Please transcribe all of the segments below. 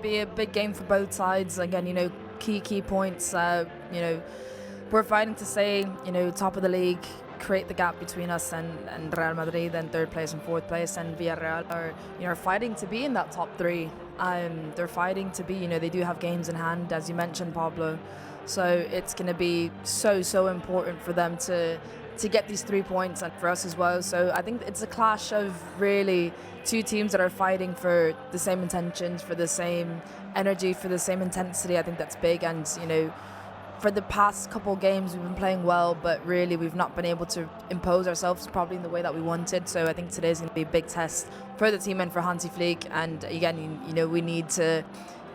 be a big game for both sides. Again, key points. We're fighting to stay, top of the league, create the gap between us and Real Madrid, and third place and fourth place, and Villarreal are fighting to be in that top three. They're fighting to be, they do have games in hand, as you mentioned, Pablo. So it's going to be so important for them to get these 3 points, and for us as well. So I think it's a clash of really two teams that are fighting for the same intentions, for the same energy, for the same intensity. I think that's big, and for the past couple of games we've been playing well, but really we've not been able to impose ourselves probably in the way that we wanted. So I think today's going to be a big test for the team and for Hansi Flick. And again, we need to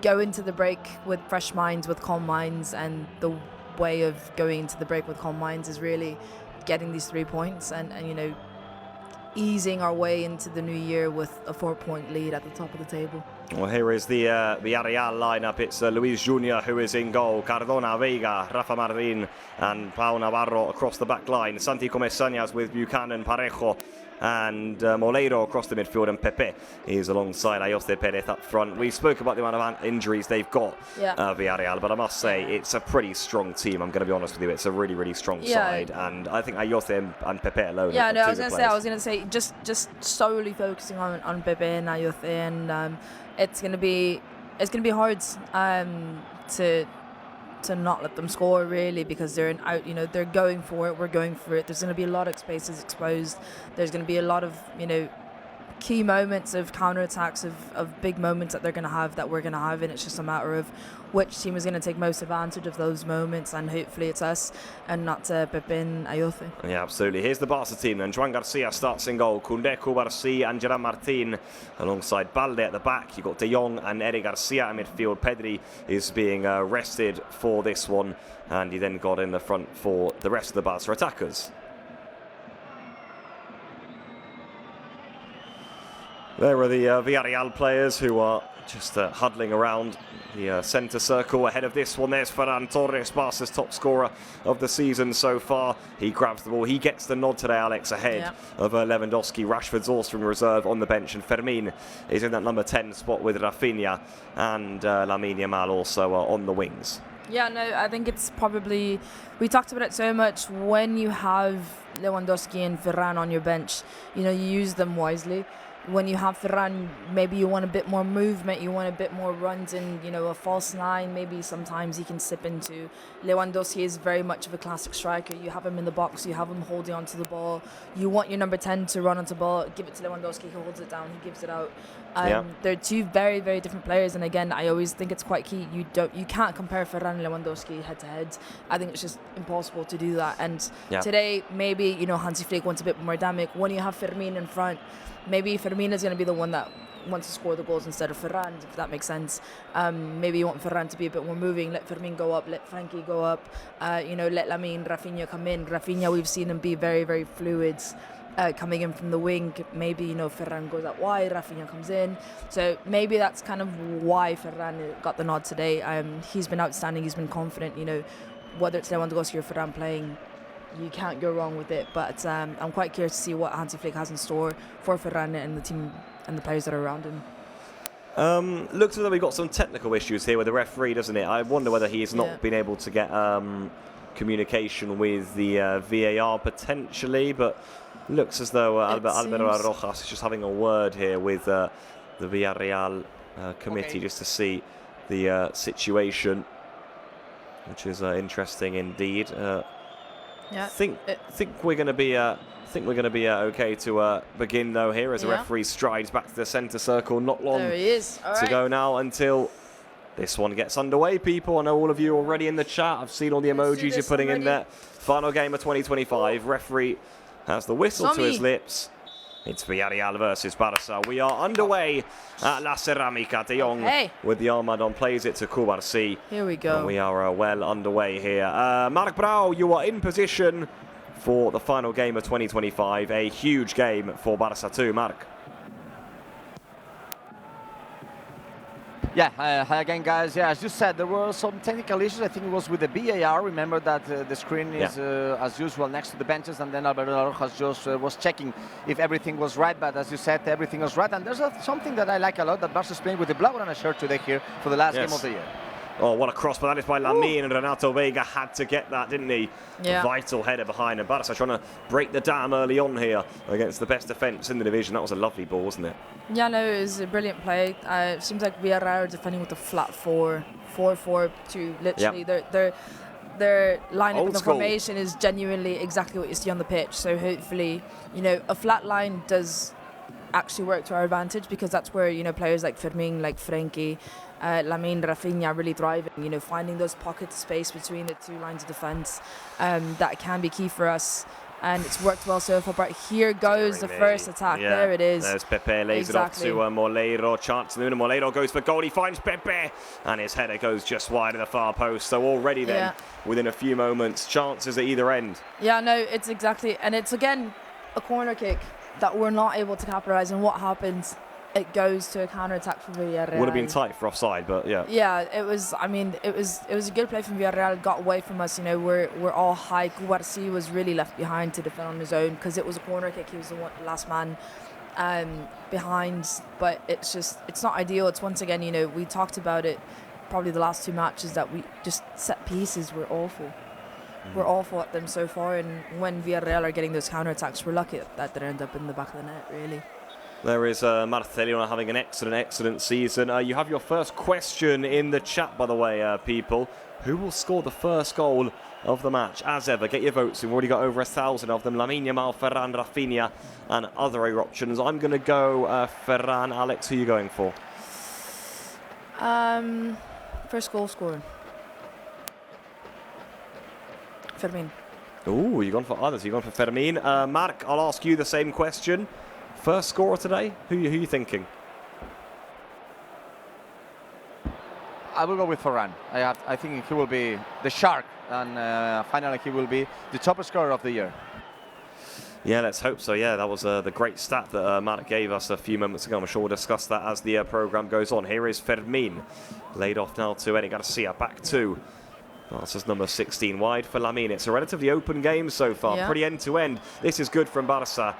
go into the break with fresh minds, with calm minds, and the way of going into the break with calm minds is really getting these 3 points and easing our way into the new year with a 4-point lead at the top of the table. Well, here is the Villarreal lineup. It's Luis Junior who is in goal. Cardona, Veiga, Rafa Martin and Pau Navarro across the back line. Santi Comesañas with Buchanan, Parejo and Moleiro across the midfield, and Pepe is alongside Ayoste Perez up front. We spoke about the amount of injuries they've got, Villarreal, but I must say it's a pretty strong team. I'm going to be honest with you, it's a really strong side, and I think Ayoste and Pepe alone. Yeah, no, I was going to say just solely focusing on Pepe and Ayoste, and it's going to be hard to not let them score, really, because they're they're going for it. We're going for it. There's going to be a lot of spaces exposed. There's going to be a lot of key moments of counterattacks, of big moments that they're going to have, that we're going to have, and it's just a matter of which team is going to take most advantage of those moments, and hopefully it's us and not Pepe and Ayoste. Yeah, absolutely. Here's the Barca team then. Joan Garcia starts in goal. Koundé, Cubarsí and Gerard Martin alongside Balde at the back. You've got De Jong and Eric Garcia in midfield. Pedri is being rested for this one, and he then got in the front for the rest of the Barca attackers. There are the Villarreal players who are just huddling around the centre circle. Ahead of this one, there's Ferran Torres, Barca's top scorer of the season so far. He grabs the ball. He gets the nod today, Alex, ahead of Lewandowski. Rashford's also in reserve on the bench, and Fermin is in that number 10 spot with Raphinha and Lamine Yamal also on the wings. Yeah, no, I think it's probably, we talked about it so much, when you have Lewandowski and Ferran on your bench, you use them wisely. When you have Ferran, maybe you want a bit more movement, you want a bit more runs in, a false nine. Maybe sometimes he can slip into. Lewandowski is very much of a classic striker. You have him in the box, you have him holding onto the ball. You want your number 10 to run onto the ball, give it to Lewandowski, he holds it down, he gives it out. They're two very, very different players, and again, I always think it's quite key. You can't compare Ferran and Lewandowski head to head. I think it's just impossible to do that. And today, maybe Hansi Flick wants a bit more dynamic. When you have Fermin in front, maybe Fermin is going to be the one that wants to score the goals instead of Ferran, if that makes sense. Maybe you want Ferran to be a bit more moving, let Fermin go up, let Frankie go up, let Lamine, Raphinha come in. Raphinha, we've seen him be very, very fluid coming in from the wing. Maybe, Ferran goes out wide, Raphinha comes in. So maybe that's kind of why Ferran got the nod today. He's been outstanding, he's been confident, whether it's Lewandowski or Ferran playing, you can't go wrong with it. But I'm quite curious to see what Hansi Flick has in store for Ferran and the team and the players that are around him. Looks as though we've got some technical issues here with the referee, doesn't it? I wonder whether he has not been able to get communication with the VAR potentially, but looks as though Alvaro Rojas is just having a word here with the Villarreal committee just to see the situation, which is interesting indeed. I think we're going to be okay to begin though here as the referee strides back to the centre circle. Not long there he is. to go now until this one gets underway, people. I know all of you are already in the chat. I've seen all the emojis you're putting in there. Final game of 2025. Referee has the whistle to his lips. It's Villarreal versus Barca. We are underway at La Ceramica. De Jong with the Armadon plays it to Cubarsí. Here we go. And we are well underway here. Marc Brau, you are in position for the final game of 2025. A huge game for Barca too, Marc. Yeah, hi again, guys. Yeah, as you said, there were some technical issues. I think it was with the VAR. Remember that the screen is, as usual, next to the benches, and then Alberto Rojas just was checking if everything was right. But as you said, everything was right. And there's something that I like a lot, that Barca is playing with the Blaugrana shirt today here for the last game of the year. Oh, what a cross, but that is by Lamine, and Renato Vega had to get that, didn't he? Yeah. Vital header behind, and Barca trying to break the dam early on here against the best defence in the division. That was a lovely ball, wasn't it? Yeah, no, it was a brilliant play. It seems like Villarreal are defending with a flat 4-4-4-2. Literally, their lineup in the formation is genuinely exactly what you see on the pitch. So hopefully, a flat line does actually work to our advantage, because that's where players like Fermin, like Frenkie, Lamine, Raphinha really thrive. Finding those pockets of space between the two lines of defence, that can be key for us. And it's worked well so far. But here goes the first attack. Yeah. There it is. There's Pepe, lays it off to Moleiro. Chance in the middle. Moleiro goes for goal. He finds Pepe, and his header goes just wide of the far post. So already then, within a few moments, chances at either end. Yeah, no, it's exactly. And it's again a corner kick that we're not able to capitalise. And what happens? It goes to a counter-attack for Villarreal. Would have been tight for offside, but yeah. Yeah, it was. I mean, it was a good play from Villarreal. Got away from us. We're all high. Guarci was really left behind to defend on his own, because it was a corner kick. He was the last man behind. But it's not ideal. It's once again, we talked about it probably the last two matches, that we just set pieces were awful. We're awful at them so far, and when Villarreal are getting those counter-attacks, we're lucky that they end up in the back of the net, really. There is Marcelino having an excellent season. You have your first question in the chat, by the way, people. Who will score the first goal of the match? As ever, get your votes. We've already got over 1,000 of them. Lamine Yamal, Ferran, Raphinha, and other options. I'm going to go Ferran. Alex, who are you going for? First goal scorer. Fermin. Ooh, you've gone for others. You've gone for Fermin. Mark, I'll ask you the same question. First scorer today, who are you thinking? I will go with Ferran. I think he will be the shark, and finally he will be the top scorer of the year. Yeah, let's hope so. Yeah, that was the great stat that Matt gave us a few moments ago. I'm sure we'll discuss that as the programme goes on. Here is Fermin, laid off now to Eric Garcia, back to. That's his number 16 wide for Lamine. It's a relatively open game so far, pretty end-to-end. This is good from Barca.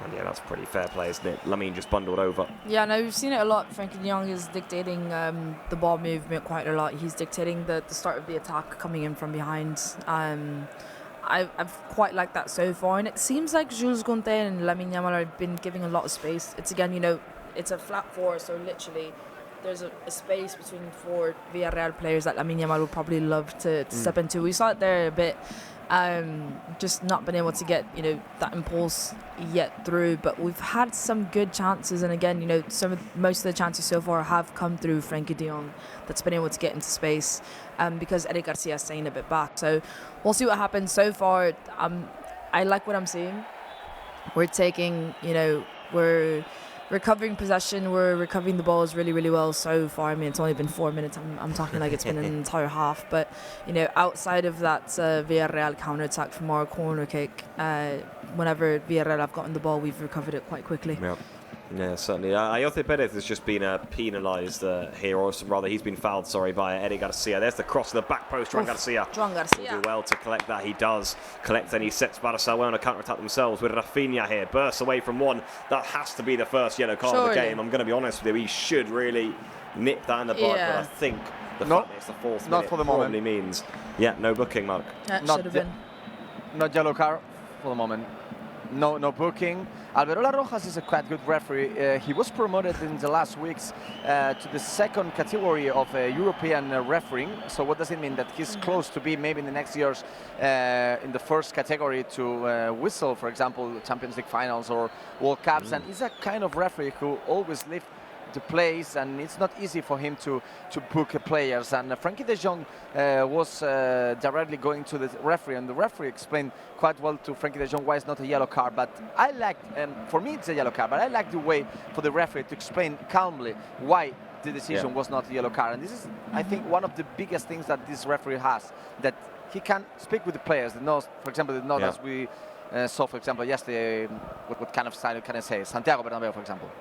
And yeah, that's pretty fair play, isn't it? Lamine just bundled over. Yeah, no, we've seen it a lot. Frenkie de Jong is dictating the ball movement quite a lot. He's dictating the start of the attack coming in from behind. I've quite liked that so far. And it seems like Jules Koundé and Lamine Yamal have been giving a lot of space. It's again, it's a flat 4, so literally there's a space between 4 Villarreal players that Lamine Yamal would probably love to step into. We saw it there a bit. Just not been able to get that impulse yet through, but we've had some good chances, and again most of the chances so far have come through Frenkie de Jong that's been able to get into space, because Eric Garcia is staying a bit back. So we'll see what happens. So far I like what I'm seeing. We're taking we're recovering possession, we're recovering the balls really well so far. I mean, it's only been 4 minutes. I'm talking like it's been an entire half, but outside of that Villarreal counter-attack from our corner kick, whenever Villarreal have gotten the ball, we've recovered it quite quickly. Yeah, certainly. Ayoce Perez has just been penalised here, or rather he's been fouled, by Eddie Garcia. There's the cross to the back post. Joan Garcia will do well to collect that. He does collect, and he sets Barca well on a counter-attack themselves with Raphinha here. Bursts away from one. That has to be the first yellow card of the game. I'm going to be honest with you. He should really nip that in the bud, but I think the fact that it's the fourth minute for the probably means, no booking, Mark. Should have been. Not yellow card for the moment. No booking. Alberto Rojas is a quite good referee. He was promoted in the last weeks to the second category of European refereeing. So what does it mean? That he's close to be maybe in the next years in the first category to whistle, for example, Champions League finals or World Cups. And he's a kind of referee who always lives the plays, and it's not easy for him to book players. And Frenkie de Jong was directly going to the referee, and the referee explained quite well to Frenkie de Jong why it's not a yellow card. But I like, for me it's a yellow card, but I like the way for the referee to explain calmly why the decision was not a yellow card. And this is, I think, one of the biggest things that this referee has, that he can speak with the players. For example, as we saw, for example, yesterday, what kind of style can I say? Santiago Bernabeu, for example.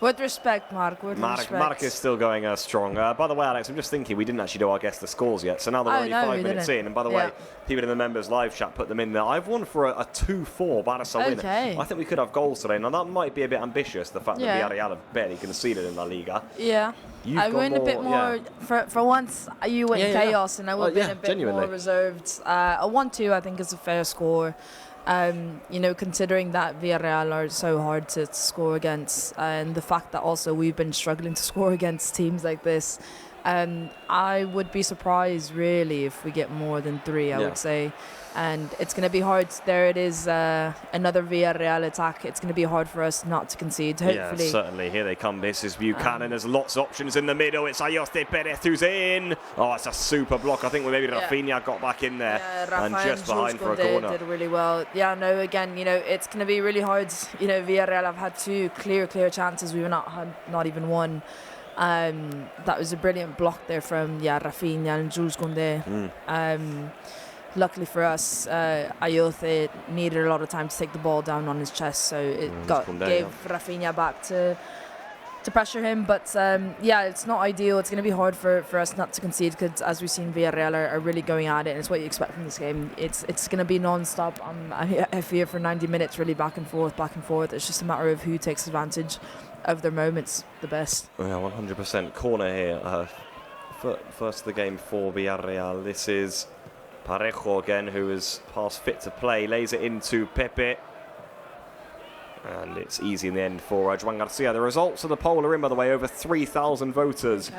With respect, Mark. With respect. Mark is still going strong. By the way, Alex, I'm just thinking we didn't actually do our guess the scores yet. So now that we're only 5 minutes in, and by the way, people in the members live chat put them in there. I've won for a 2-4 Barca win. I think we could have goals today. Now that might be a bit ambitious, the fact that Villarreal have barely conceded in La Liga. Yeah. I went a bit more, for once, you went chaos, and I would have been a bit more reserved. A 1-2, I think, is a fair score. You know, considering that Villarreal are so hard to score against, and the fact that also we've been struggling to score against teams like this, I would be surprised really if we get more than 3, I would say. And it's going to be hard. There it is, another Villarreal attack. It's going to be hard for us not to concede, hopefully. Yeah, certainly. Here they come. This is Buchanan. There's lots of options in the middle. It's Ayoste Perez who's in. Oh, it's a super block. I think maybe Raphinha got back in there and just behind for a corner. Did really well. Yeah, no, again, you know, it's going to be really hard. You know, Villarreal have had 2 clear chances. We've not even one. That was a brilliant block there from Raphinha and Jules Koundé. Luckily for us, Ayote needed a lot of time to take the ball down on his chest, so it gave Raphinha back to pressure him. But yeah, it's not ideal. It's going to be hard for us not to concede because, as we've seen, Villarreal are really going at it, and it's what you expect from this game. It's going to be non-stop. I fear for 90 minutes, really back and forth. It's just a matter of who takes advantage of their moments the best. Yeah, 100%. Corner here. First of the game for Villarreal. This is Parejo again, who is past fit to play, lays it into Pepe. And it's easy in the end for Joan Garcia. The results of the poll are in, by the way, over 3,000 voters.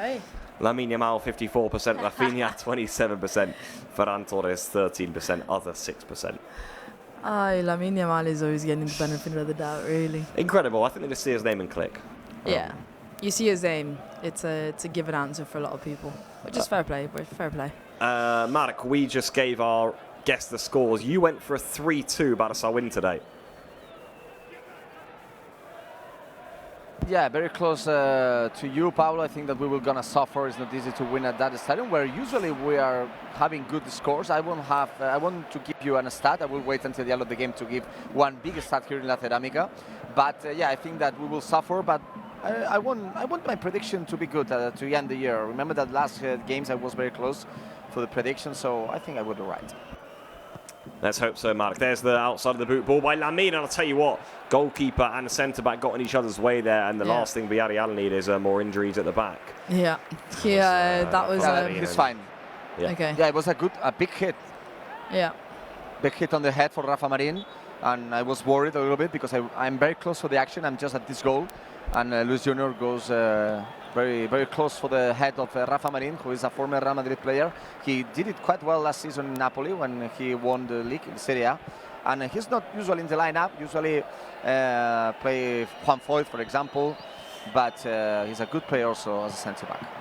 Lamine Yamal 54%, Raphinha 27%, Ferran Torres 13%, other 6%. Lamine Yamal is always getting the benefit of the doubt, really. Incredible. I think they just see his name and click. Yeah. You see his name, it's a given answer for a lot of people, which is fair play. Mark, we just gave our guess the scores. You went for a 3-2 Barca win today. Yeah, very close to you, Paulo. I think that we were going to suffer. It's not easy to win at that stadium, where usually we are having good scores. I want to give you a stat. I will wait until the end of the game to give one big stat here in La Ceramica. But yeah, I think that we will suffer, but I want my prediction to be good to end the year. Remember that last games I was very close for the prediction, so I think I would be right. Let's hope so, Mark. There's the outside of the boot ball by Lamine, and I'll tell you what, goalkeeper and centre-back got in each other's way there, and the last thing Villarreal need is more injuries at the back. Yeah, that was... he's fine. Yeah. Okay. Yeah, it was a big hit. Yeah. Big hit on the head for Rafa Marin, and I was worried a little bit because I'm very close for the action. I'm just at this goal, and Luis Junior goes very, very close for the head of Rafa Marin, who is a former Real Madrid player. He did it quite well last season in Napoli when he won the league in Serie A. And he's not usually in the lineup, usually play Juan Foyth, for example, but he's a good player also as a centre-back.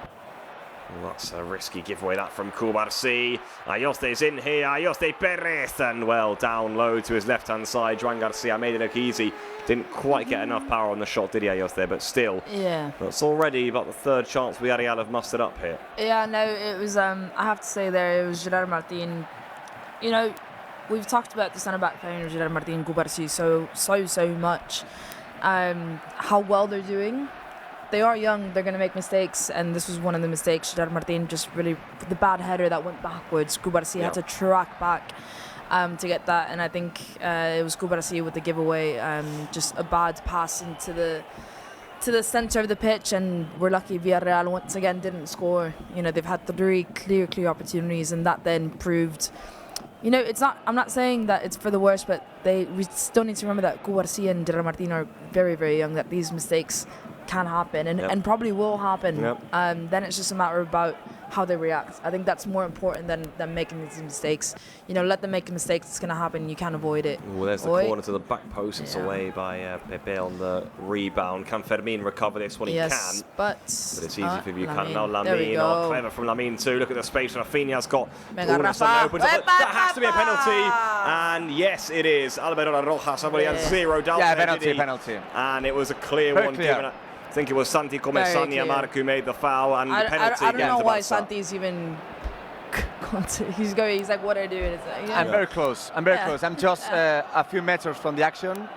Well, that's a risky giveaway, that from Cubarsí. Ayoste's in here, Ayoste Perez, and well, down low to his left-hand side. Joan Garcia made it look easy. Didn't quite get enough power on the shot, did he, Ayoste? But still, that's already about the 3rd chance Villarreal have mustered up here. Yeah, no, it was, I have to say there, it was Gerard Martin. You know, we've talked about the centre-back playing of Gerard Martin and Cubarsí so much. How well they're doing. They are young, they're going to make mistakes, and this was one of the mistakes. Gerard Martin just really, the bad header that went backwards, Cubarsí had to track back to get that, and I think it was Cubarsí with the giveaway, just a bad pass into the centre of the pitch, and we're lucky Villarreal once again didn't score. You know, they've had 3 clear opportunities, and that then proved, you know, it's not, I'm not saying that it's for the worst, but we still need to remember that Cubarsí and Gerard Martin are very, very young, that these mistakes can happen and probably will happen. Then it's just a matter about how they react. I think that's more important than making these mistakes. You know, let them make mistakes. It's going to happen. You can't avoid it. Well, there's the corner to the back post. It's away by Pepe on the rebound. Can Fermin recover this one? He can. But it's easy for you. Can now Lamine. Oh, clever from Lamine too. Look at the space Raphinha's got. That has to be a penalty. And yes, it is. Alberto Roja. Somebody had 0 doubt. Yeah, penalty. And it was a clear one given. I think it was Santi Comesania Mark who made the foul, and the penalty. I don't know why Santi's even. He's like, what are you doing? I'm very close. I'm just a few meters from the action.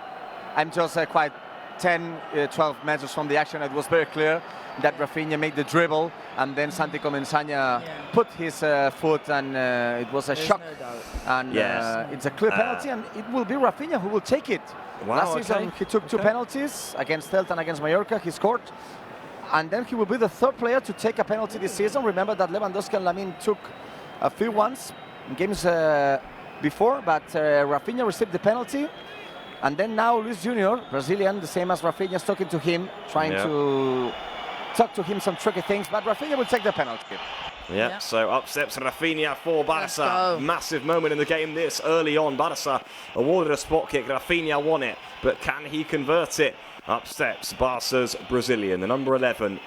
I'm just quite 10, 12 meters from the action, it was very clear that Raphinha made the dribble, and then Santi Comensagna put his foot, and it was a shock. No doubt. And it's a clear penalty, and it will be Raphinha who will take it. Wow, Last season, he took 2 penalties against Celta and against Mallorca. He scored. And then he will be the 3rd player to take a penalty this season. Remember that Lewandowski and Lamine took a few ones in games before, but Raphinha received the penalty. And then now Luis Junior, Brazilian, the same as Raphinha, is talking to him, trying to talk to him some tricky things, but Raphinha will take the penalty. Yeah, so up steps Raphinha for Barca. Massive moment in the game this early on. Barca awarded a spot kick. Raphinha won it, but can he convert it? Up steps Barca's Brazilian, the number 11.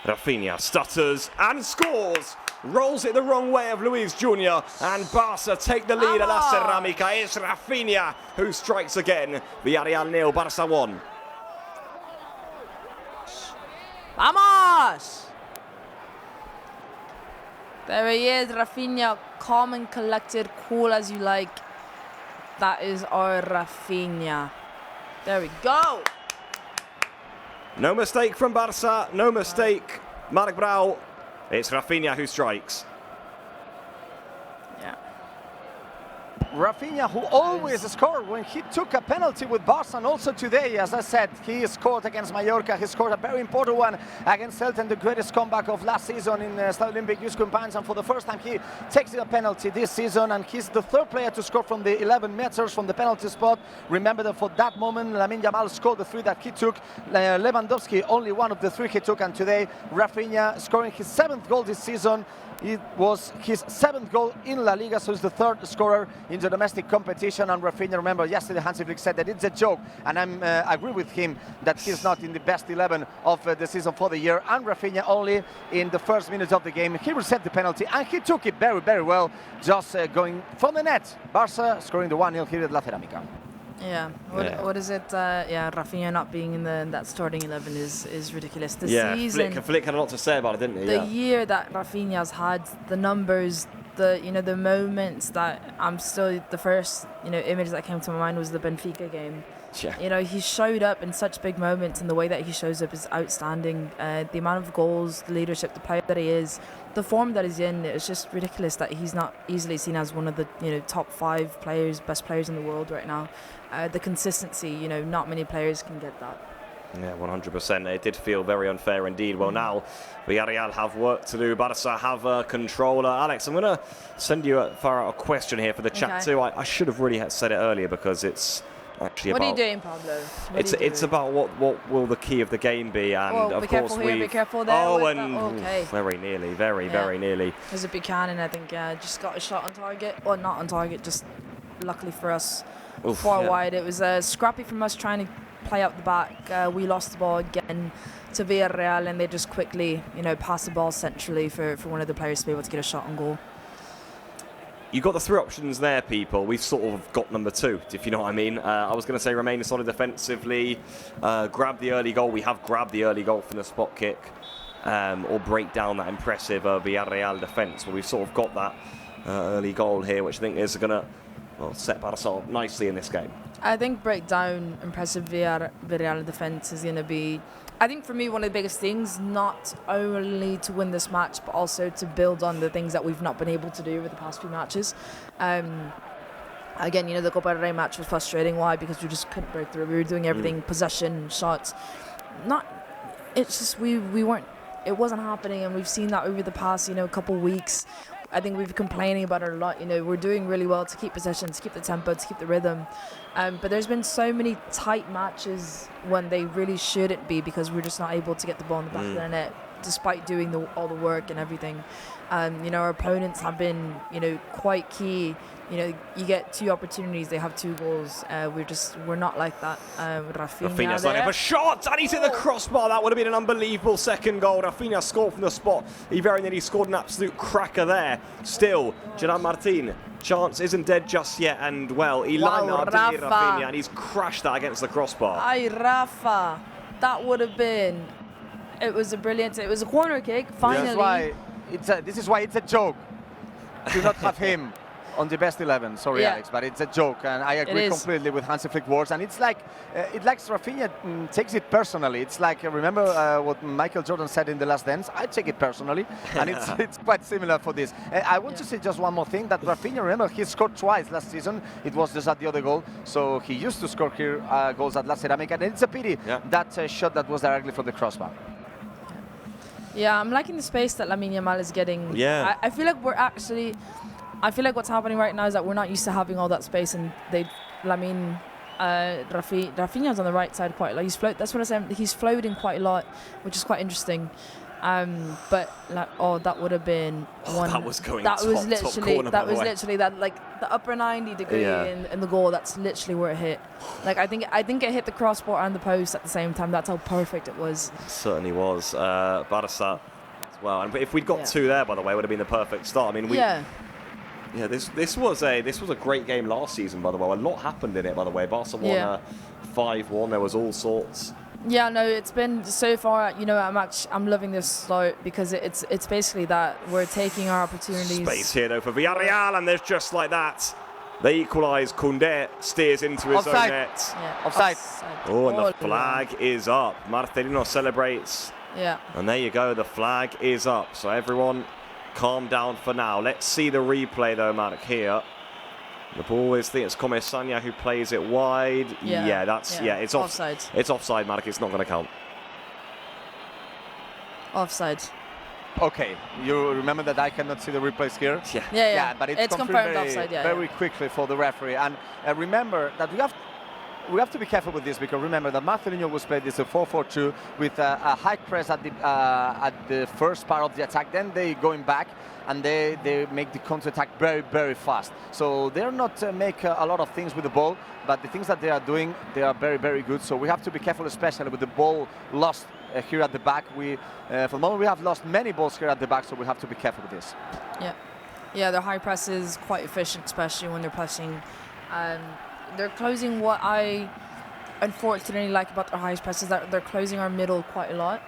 Raphinha stutters and scores. Rolls it the wrong way of Luis Junior, and Barca take the lead at La Ceramica. It's Raphinha who strikes again. Villarreal 0, Barca 1. Vamos! There he is, Raphinha, calm and collected, cool as you like. That is our Raphinha. There we go. No mistake from Barca, no mistake. Marc Brau. It's Raphinha who strikes. Yeah. Raphinha, who always scored when he took a penalty with Barca, and also today, as I said, he scored against Mallorca. He scored a very important one against Celta, the greatest comeback of last season in Stade Olympique Youth Campaigns, and for the first time he takes a penalty this season, and he's the 3rd player to score from the 11 meters from the penalty spot. Remember that for that moment, Lamine Yamal scored the 3 that he took. Lewandowski only one of the 3 he took, and today Raphinha scoring his 7th goal this season. It was his 7th goal in La Liga, so he's the 3rd scorer in the domestic competition. And Raphinha, remember, yesterday Hansi Flick said that it's a joke, and I agree with him that he's not in the best 11 of the season for the year. And Raphinha only in the first minutes of the game, he received the penalty, and he took it very, very well, just going from the net. Barca scoring the 1-0 here at La Ceramica. Yeah. What is it? Raphinha not being in that starting 11 is ridiculous. The season, Flick had a lot to say about it, didn't he? The year that Raphinha's had, the numbers, the moments that I'm still, the first image that came to my mind was the Benfica game. Yeah. He showed up in such big moments, and the way that he shows up is outstanding. The amount of goals, the leadership, the player that he is, the form that he's in, it's just ridiculous that he's not easily seen as one of the top 5 players, best players in the world right now. The consistency, not many players can get that. Yeah, 100%. It did feel very unfair indeed. Well, now Villarreal have work to do. Barca have a controller. Alex, I'm going to send you a question here for the chat too. I should have really said it earlier because it's actually what about... are you doing, Pablo? It's about what will the key of the game be, and of course be careful there. Okay. Very nearly, very nearly. There's a Buchanan, I think, just got a shot on target. Well, not on target, just luckily for us. Far wide. It was scrappy from us trying to play out the back. We lost the ball again to Villarreal, and they just quickly, passed the ball centrally for one of the players to be able to get a shot on goal. You got the 3 options there, people. We've sort of got number 2, if you know what I mean. I was going to say remain solid defensively, grab the early goal. We have grabbed the early goal from the spot kick, or break down that impressive Villarreal defence. Well, we've sort of got that early goal here, which I think is going to set Barca nicely in this game. I think break down impressive Villarreal defence is going to be, I think for me, one of the biggest things, not only to win this match, but also to build on the things that we've not been able to do over the past few matches. Again, the Copa del Rey match was frustrating. Why? Because we just couldn't break through. We were doing everything, possession, shots. It's just we weren't, it wasn't happening, and we've seen that over the past, couple weeks. I think we've been complaining about it a lot. We're doing really well to keep possession, to keep the tempo, to keep the rhythm. But there's been so many tight matches when they really shouldn't be, because we're just not able to get the ball in the back of the net, despite doing all the work and everything. Our opponents have been, quite key. You get 2 opportunities, they have 2 goals. We're not like that. Raphinha's done it for shot, and he's hit the crossbar. That would have been an unbelievable second goal. Raphinha scored from the spot. He very nearly scored an absolute cracker there. Still, Gerard Martin, chance isn't dead just yet, and he lined up Raphinha, and he's crashed that against the crossbar. Ay, Rafa, that would have been. It was a corner kick. Finally, this is why it's a joke to not have him on the best 11. Sorry, Yeah. Alex, but it's a joke, and I agree completely with Hansi Flick's words. And it's like Raphinha takes it personally. It's like remember what Michael Jordan said in The Last Dance. I take it personally, and it's quite similar for this. I want to say just one more thing, that Raphinha, remember, he scored twice last season. It was just at the other goal, so he used to score here goals at La Ceramica, and it's a pity that shot that was directly from the crossbar. Yeah, I'm liking the space that Lamine Yamal is getting. Yeah. I feel like I feel like what's happening right now is that we're not used to having all that space, and Raphinha's on the right side quite a lot. That's what I said. He's floating quite a lot, which is quite interesting. But that would have been one. That was going. That was literally like the upper 90 degree in the goal. That's literally where it hit. Like I think it hit the crossbar and the post at the same time. That's how perfect it was. It certainly was. Barca as well. And if we'd got two there, by the way, it would have been the perfect start. I mean, yeah, this was a great game last season, by the way. A lot happened in it, by the way. Barca won 5-1. There was all sorts. Yeah, no, it's been so far. You know, I'm loving this start because it's basically that we're taking our opportunities. Space here though for Villarreal, and there's just like that. They equalise. Koundé steers into his own net. Yeah. Offside. Oh, and the flag is up. Marcelino celebrates. Yeah. And there you go. The flag is up. So everyone, calm down for now. Let's see the replay though, Mark. Here. The ball is, I think it's Comesaña who plays it wide. It's offside. It's offside, Mark. It's not going to count. Offside. Okay, you remember that I cannot see the replays here? Yeah, but it's confirmed very, offside. Very quickly for the referee. And remember that we have to be careful with this, because remember that Marcelino was played this a 4-4-2 with a high press at the first part of the attack. Then they going back and they make the counter-attack very, very fast. So they're not make a lot of things with the ball, but the things that they are doing, they are very, very good. So we have to be careful, especially with the ball lost here at the back. For the moment, we have lost many balls here at the back, so we have to be careful with this. Yeah, their high press is quite efficient, especially when they're pressing. They're closing. What I unfortunately like about their high press is that they're closing our middle quite a lot.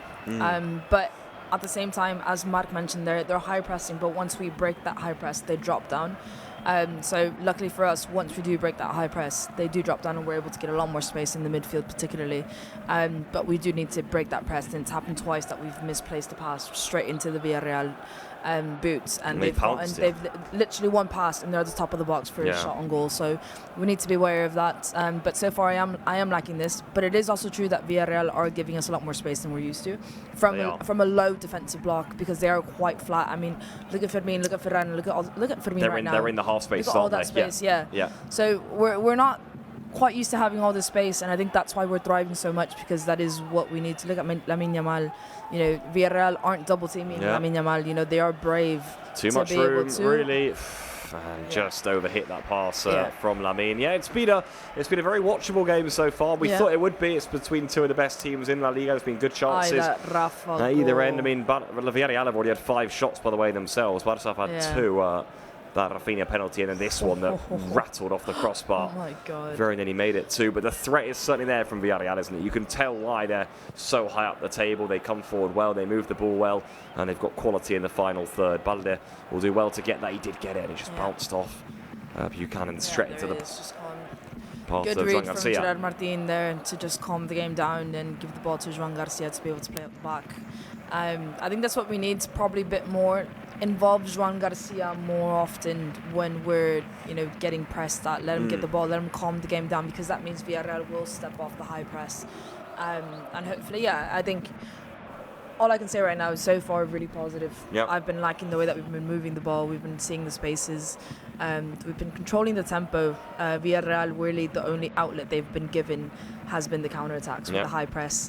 But at the same time, as Mark mentioned, they're high pressing, but once we break that high press, they drop down. So luckily for us, once we do break that high press, they do drop down and we're able to get a lot more space in the midfield particularly. But we do need to break that press, and it's happened twice that we've misplaced a pass straight into the Villarreal boots, and they've literally one pass and they're at the top of the box for a shot on goal. So we need to be aware of that. But so far I am liking this. But it is also true that Villarreal are giving us a lot more space than we're used to from a low defensive block, because they are quite flat. I mean, look at Fermin, look at Ferran, look at Fermin right now. They're in the half space. Look at all that space. Yeah. So we're not quite used to having all this space, and I think that's why we're thriving so much, because that is what we need to look at. Lamine Yamal, you know, Villarreal aren't double teaming Lamine Yamal. You know, they are brave. Too much room, really. And just overhit that pass from Lamine. Yeah, it's been a very watchable game so far. We thought it would be. It's between two of the best teams in La Liga. There's been good chances at either end. I mean, Villarreal have already had 5 shots, by the way, themselves. Barca have had 2. That Raphinha penalty, and then this one that rattled off the crossbar. Oh my God. Very nearly made it too, but the threat is certainly there from Villarreal, isn't it? You can tell why they're so high up the table. They come forward well, they move the ball well, and they've got quality in the final third. Balde will do well to get that. He did get it, and he just bounced off Buchanan straight into the path good of read Joan from Gerard Martin there to just calm the game down and give the ball to Joan Garcia to be able to play up the back. I think that's what we need, probably a bit more. Involve Joan Garcia more often when we're, getting pressed at. Let him get the ball, let him calm the game down, because that means Villarreal will step off the high press. And hopefully, I think all I can say right now is so far really positive. Yep. I've been liking the way that we've been moving the ball. We've been seeing the spaces. We've been controlling the tempo. Villarreal, really, the only outlet they've been given has been the counter-attacks with the high press.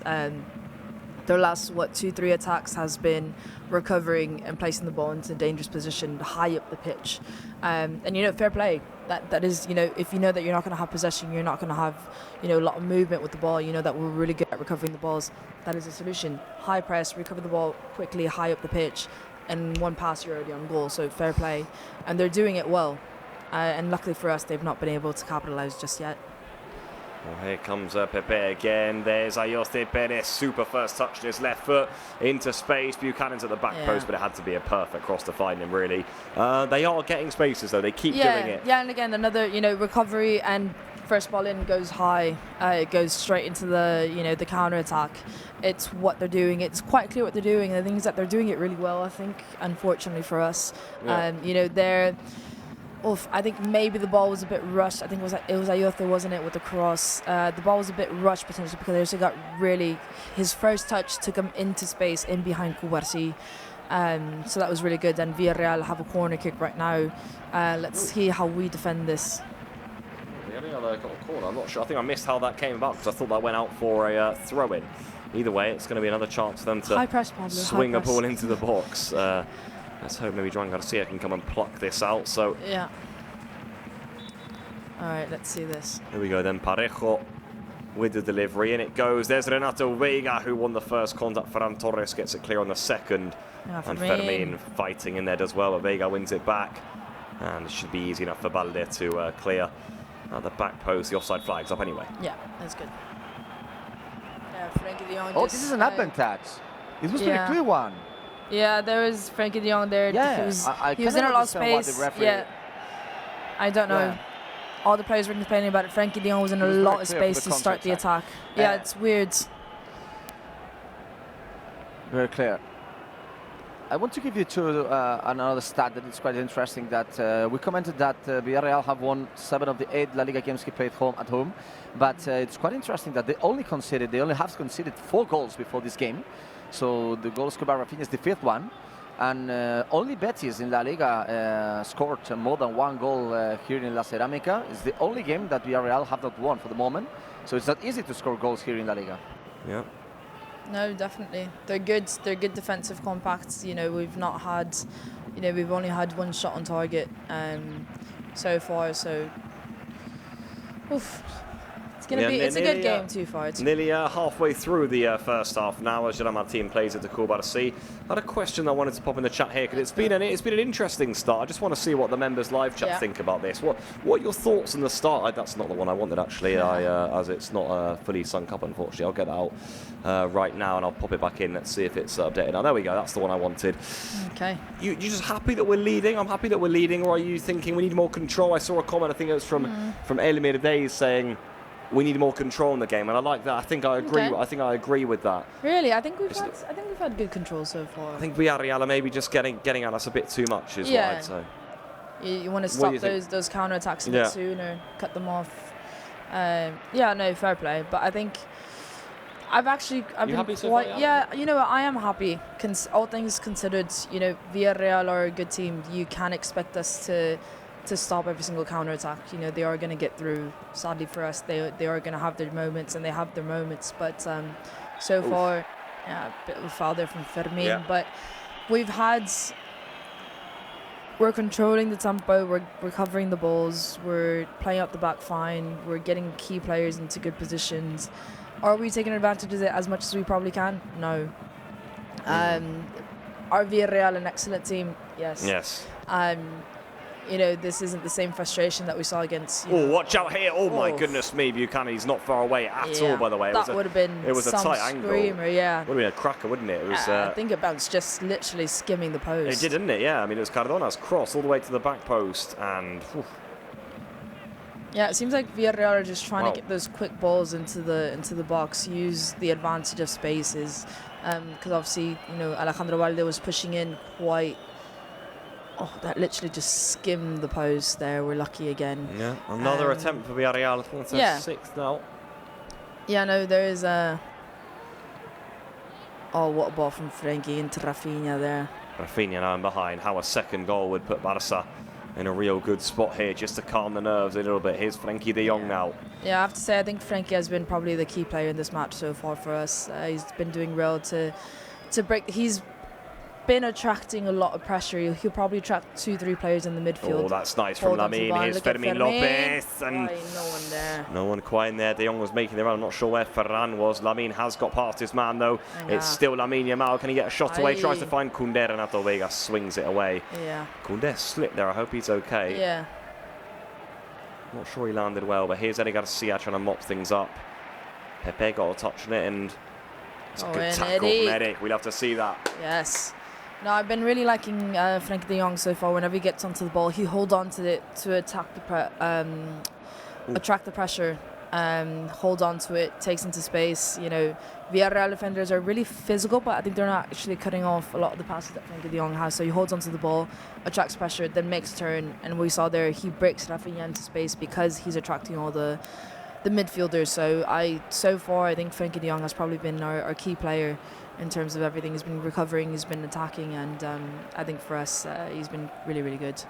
Their last, 2-3 attacks has been recovering and placing the ball into a dangerous position high up the pitch. And, fair play. That is, if you know that you're not going to have possession, you're not going to have, a lot of movement with the ball, that we're really good at recovering the balls. That is a solution. High press, recover the ball quickly, high up the pitch, and one pass, you're already on goal. So fair play. And they're doing it well. And luckily for us, they've not been able to capitalise just yet. Well, here comes Pepe again. There's Ayoste Perez, super first touch to his left foot into space. Buchanan's at the back post, but it had to be a perfect cross to find him, really. They are getting spaces, though. They keep doing it. Yeah, and again, another, recovery, and first ball in goes high. It goes straight into the, the counter-attack. It's what they're doing. It's quite clear what they're doing. And the thing is that they're doing it really well, I think, unfortunately for us. They're... I think maybe the ball was a bit rushed. I think it was Ayote, wasn't it, with the cross. The ball was a bit rushed potentially because they also got his first touch took him into space in behind Kubarsi. So that was really good. And Villarreal have a corner kick right now. Let's see how we defend this. Villarreal got a corner. I'm not sure. I think I missed how that came about because I thought that went out for a throw-in. Either way, it's going to be another chance for them to high press, Pablo, swing a ball into the box. Let's hope maybe Joan Garcia can come and pluck this out. So yeah. All right, let's see this. Here we go then. Parejo with the delivery, and it goes. There's Renato Vega, who won the first contact. Ferran Torres gets it clear on the second. And Fermin fighting in there as well, but Vega wins it back. And it should be easy enough for Balde to clear at the back post. The offside flag's up anyway. Yeah, that's good. Yeah, Frankie de Jong. Oh, this is an advantage. It was a clear one. Yeah, there was Frankie de Jong there. Yeah, he was in a lot of space. Yeah, I don't know. Yeah. All the players were complaining about it. Frankie de Jong was in a lot of space to start the attack. Yeah, it's weird. Very clear. I want to give you another stat that is quite interesting. That we commented that Villarreal have won 7 of the 8 La Liga games he played at home, but it's quite interesting that they only have conceded 4 goals before this game. So the goal scored by Raphinha is the 5th one, and only Betis in La Liga scored more than 1 goal here in La Cerámica. It's the only game that Villarreal have not won for the moment. So it's not easy to score goals here in La Liga. Yeah. No, definitely. They're good. They're good defensive compacts. We've not had, we've only had 1 shot on target so far. So, it's a good game too far. Nearly halfway through the first half now as Gerard Martin plays it to Kubarsi. I had a question I wanted to pop in the chat here because it's been an interesting start. I just want to see what the members live chat think about this. What are your thoughts on the start? That's not the one I wanted actually. As it's not fully sunk up, unfortunately. I'll get that out right now and I'll pop it back in. Let's see if it's updated. Now there we go. That's the one I wanted. Okay. You just happy that we're leading? I'm happy that we're leading, or are you thinking we need more control? I saw a comment. I think it was from Elimir Days saying we need more control in the game, and I like that. I think I agree. Okay. I think I agree with that. Really, I think we've had good control so far. I think Villarreal are maybe just getting at us a bit too much, is what I'd say. You want to stop those counter attacks a bit sooner, cut them off. No, fair play. But I think I've been quite. I am happy. All things considered, Villarreal are a good team. You can expect us to stop every single counter attack. They are going to get through. Sadly for us, they are going to have their moments, and they have their moments. But so far, a bit of a foul there from Fermin. Yeah. But we're controlling the tempo. We're covering the balls. We're playing up the back fine. We're getting key players into good positions. Are we taking advantage of it as much as we probably can? No. Are Villarreal an excellent team? Yes. Yes. This isn't the same frustration that we saw against. Watch out here! Oh my goodness me, Buchanan! He's not far away at all. By the way, that would have been. It was a tight angle. Yeah. Would have been a cracker, wouldn't it? It was. I think it bounced just literally skimming the post. It did, didn't it? Yeah. I mean, it was Cardona's cross all the way to the back post, and. Yeah, it seems like Villarreal are just trying to get those quick balls into the box, use the advantage of spaces, because obviously Alejandro Balde was pushing in quite. Oh, that literally just skimmed the post there. We're lucky again. Yeah, another attempt for Villarreal. I think it's their 6th now. Yeah, no, there is a. Oh, what a ball from Frankie into Raphinha there. Raphinha now in behind. How a second goal would put Barca in a real good spot here, just to calm the nerves a little bit. Here's Frankie de Jong now. Yeah, I have to say, I think Frankie has been probably the key player in this match so far for us. He's been doing well to break. He's been attracting a lot of pressure. He'll probably attract 2-3 players in the midfield. Oh, that's nice from Lamine. Here's Fermin Lopez. And no one there. No one quite in there. De Jong was making the run. I'm not sure where Ferran was. Lamine has got past his man, though. Yeah. It's still Lamine Yamal. Can he get a shot away? Tries to find Koundé. Renato Vega swings it away. Yeah. Koundé slipped there. I hope he's okay. Yeah. Not sure he landed well, but here's Eddie Garcia trying to mop things up. Pepe got a touch on it, and it's a good tackle from Eddie. We'll have to see that. Yes. No, I've been really liking Frenkie de Jong so far. Whenever he gets onto the ball, he holds on to it to attack attract the pressure. Hold on to it, takes into space. You know, Villarreal defenders are really physical, but I think they're not actually cutting off a lot of the passes that Frenkie de Jong has. So he holds onto the ball, attracts pressure, then makes a turn, and we saw there he breaks Raphinha into space because he's attracting all the midfielders. So far I think Frenkie de Jong has probably been our key player in terms of everything. He's been recovering, he's been attacking, and I think for us he's been really, really good.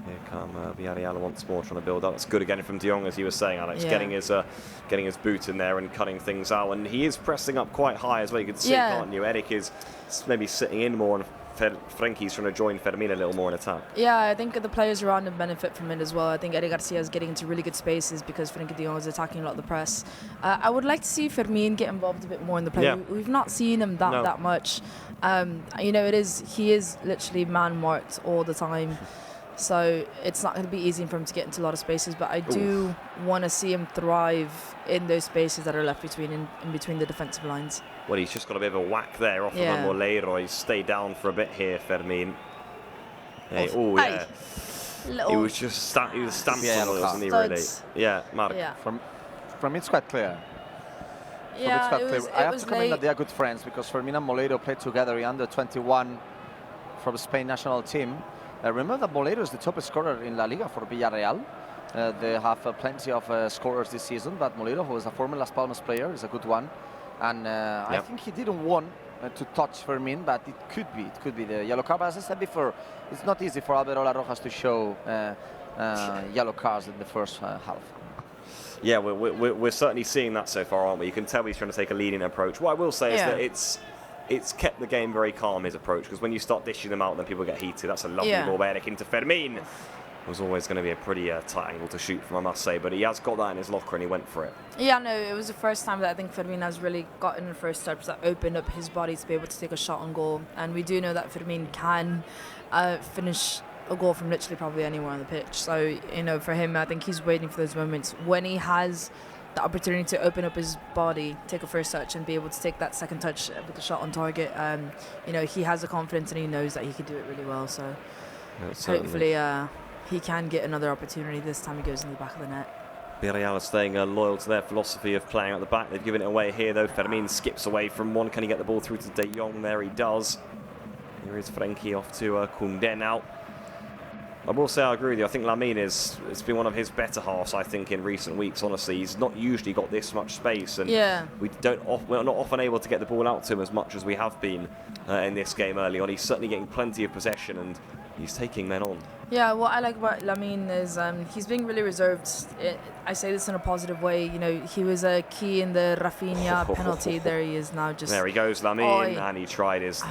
Here come Villarreal once more trying to build up. It's good again from De Jong, as you were saying, Alex, getting his boot in there and cutting things out. And he is pressing up quite high as well. You can see, can't you? Eric is maybe sitting in more, and Frenkie's trying to join Fermin a little more in attack. Yeah, I think the players around him benefit from it as well. I think Eddie Garcia is getting into really good spaces because Frenkie de Jong is attacking a lot of the press. I would like to see Fermin get involved a bit more in the play. Yeah. We've not seen him that much. You know, he is literally man-marked all the time. So it's not going to be easy for him to get into a lot of spaces, but I do want to see him thrive in those spaces that are left in between the defensive lines. Well, he's just got a bit of a whack there off of Moleiro. He's stayed down for a bit here, Fermin. Hey, he was just stamped on it, wasn't he, really? Yeah, Mark. Yeah. From it's quite clear. Yeah, I have to comment that they are good friends because Fermin and Moleiro played together in under 21 from Spain national team. Remember that Moleiro is the top scorer in La Liga for Villarreal. They have plenty of scorers this season, but Moleiro, who is a former Las Palmas player, is a good one. And I think he didn't want to touch Fermin, but it could be the yellow card. But as I said before, it's not easy for Alberola Rojas to show yellow cards in the first half. Yeah, we're certainly seeing that so far, aren't we? You can tell he's trying to take a leading approach. What I will say is that it's kept the game very calm, his approach, because when you start dishing them out, then people get heated. That's a lovely ball by Eric into Fermin. It was always going to be a pretty tight angle to shoot from, I must say, but he has got that in his locker and he went for it. Yeah, no, it was the first time that I think Fermin has really gotten the first steps that opened up his body to be able to take a shot on goal. And we do know that Fermin can finish a goal from literally probably anywhere on the pitch. So, you know, for him, I think he's waiting for those moments when he has the opportunity to open up his body, take a first touch, and be able to take that second touch with a shot on target. You know, he has the confidence and he knows that he can do it really well. So hopefully he can get another opportunity this time he goes in the back of the net. Villarreal is staying loyal to their philosophy of playing at the back. They've given it away here, though. Fermin skips away from one. Can he get the ball through to De Jong? There he does. Here is Frenkie off to Koundé now. I will say I agree with you. I think Lamine it's been one of his better halves, I think, in recent weeks, honestly. He's not usually got this much space, and we're not often able to get the ball out to him as much as we have been in this game early on. He's certainly getting plenty of possession, and he's taking men on. Yeah, what I like about Lamine is he's being really reserved. I say this in a positive way. You know, he was a key in the Raphinha penalty. There he is now. There he goes, Lamine, and he tried his...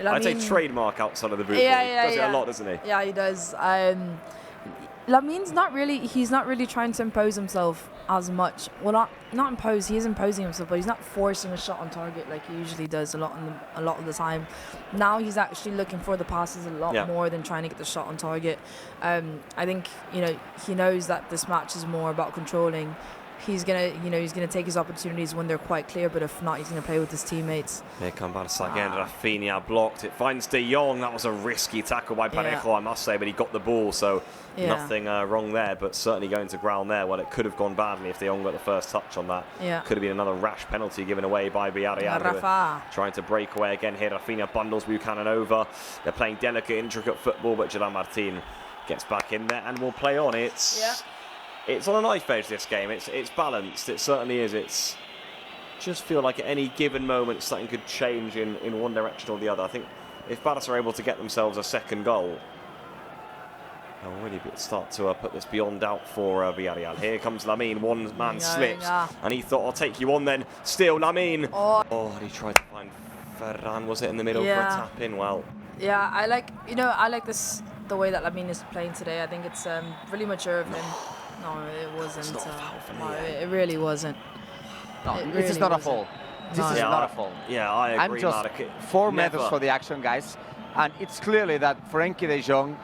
I'd say trademark outside of the boot. He does it a lot, doesn't he? Yeah, he does. Lamine's not really trying to impose himself as much. Well, not impose. He is imposing himself, but he's not forcing a shot on target like he usually does a lot of the time. Now he's actually looking for the passes a lot more than trying to get the shot on target. I think, you know, he knows that this match is more about controlling. He's gonna take his opportunities when they're quite clear, but if not, he's gonna play with his teammates. Here comes Barca again. Raphinha blocked. It finds De Jong. That was a risky tackle by Parejo, I must say, but he got the ball, so nothing wrong there. But certainly going to ground there. Well, it could have gone badly if De Jong got the first touch on that. Could have been another rash penalty given away by Villarreal. Trying to break away again here. Raphinha bundles Buchanan over. They're playing delicate, intricate football, but Gerard Martin gets back in there and will play on. It's on a knife edge, this game. It's balanced. It certainly is. It's just feel like at any given moment something could change in one direction or the other. I think if Barca are able to get themselves a second goal, they'll really start to put this beyond doubt for Villarreal. Here comes Lamine. One man slips, and he thought, I'll take you on then. Still Lamine. And he tried to find Ferran, was it, in the middle for a tap in? Well. Yeah, I like the way that Lamine is playing today. I think it's really mature of him. No, it wasn't. No, it really wasn't. No, this is not a foul. This is not a foul. Yeah, I agree, I'm just 4 meters for the action, guys. And it's clearly that Frenkie de Jong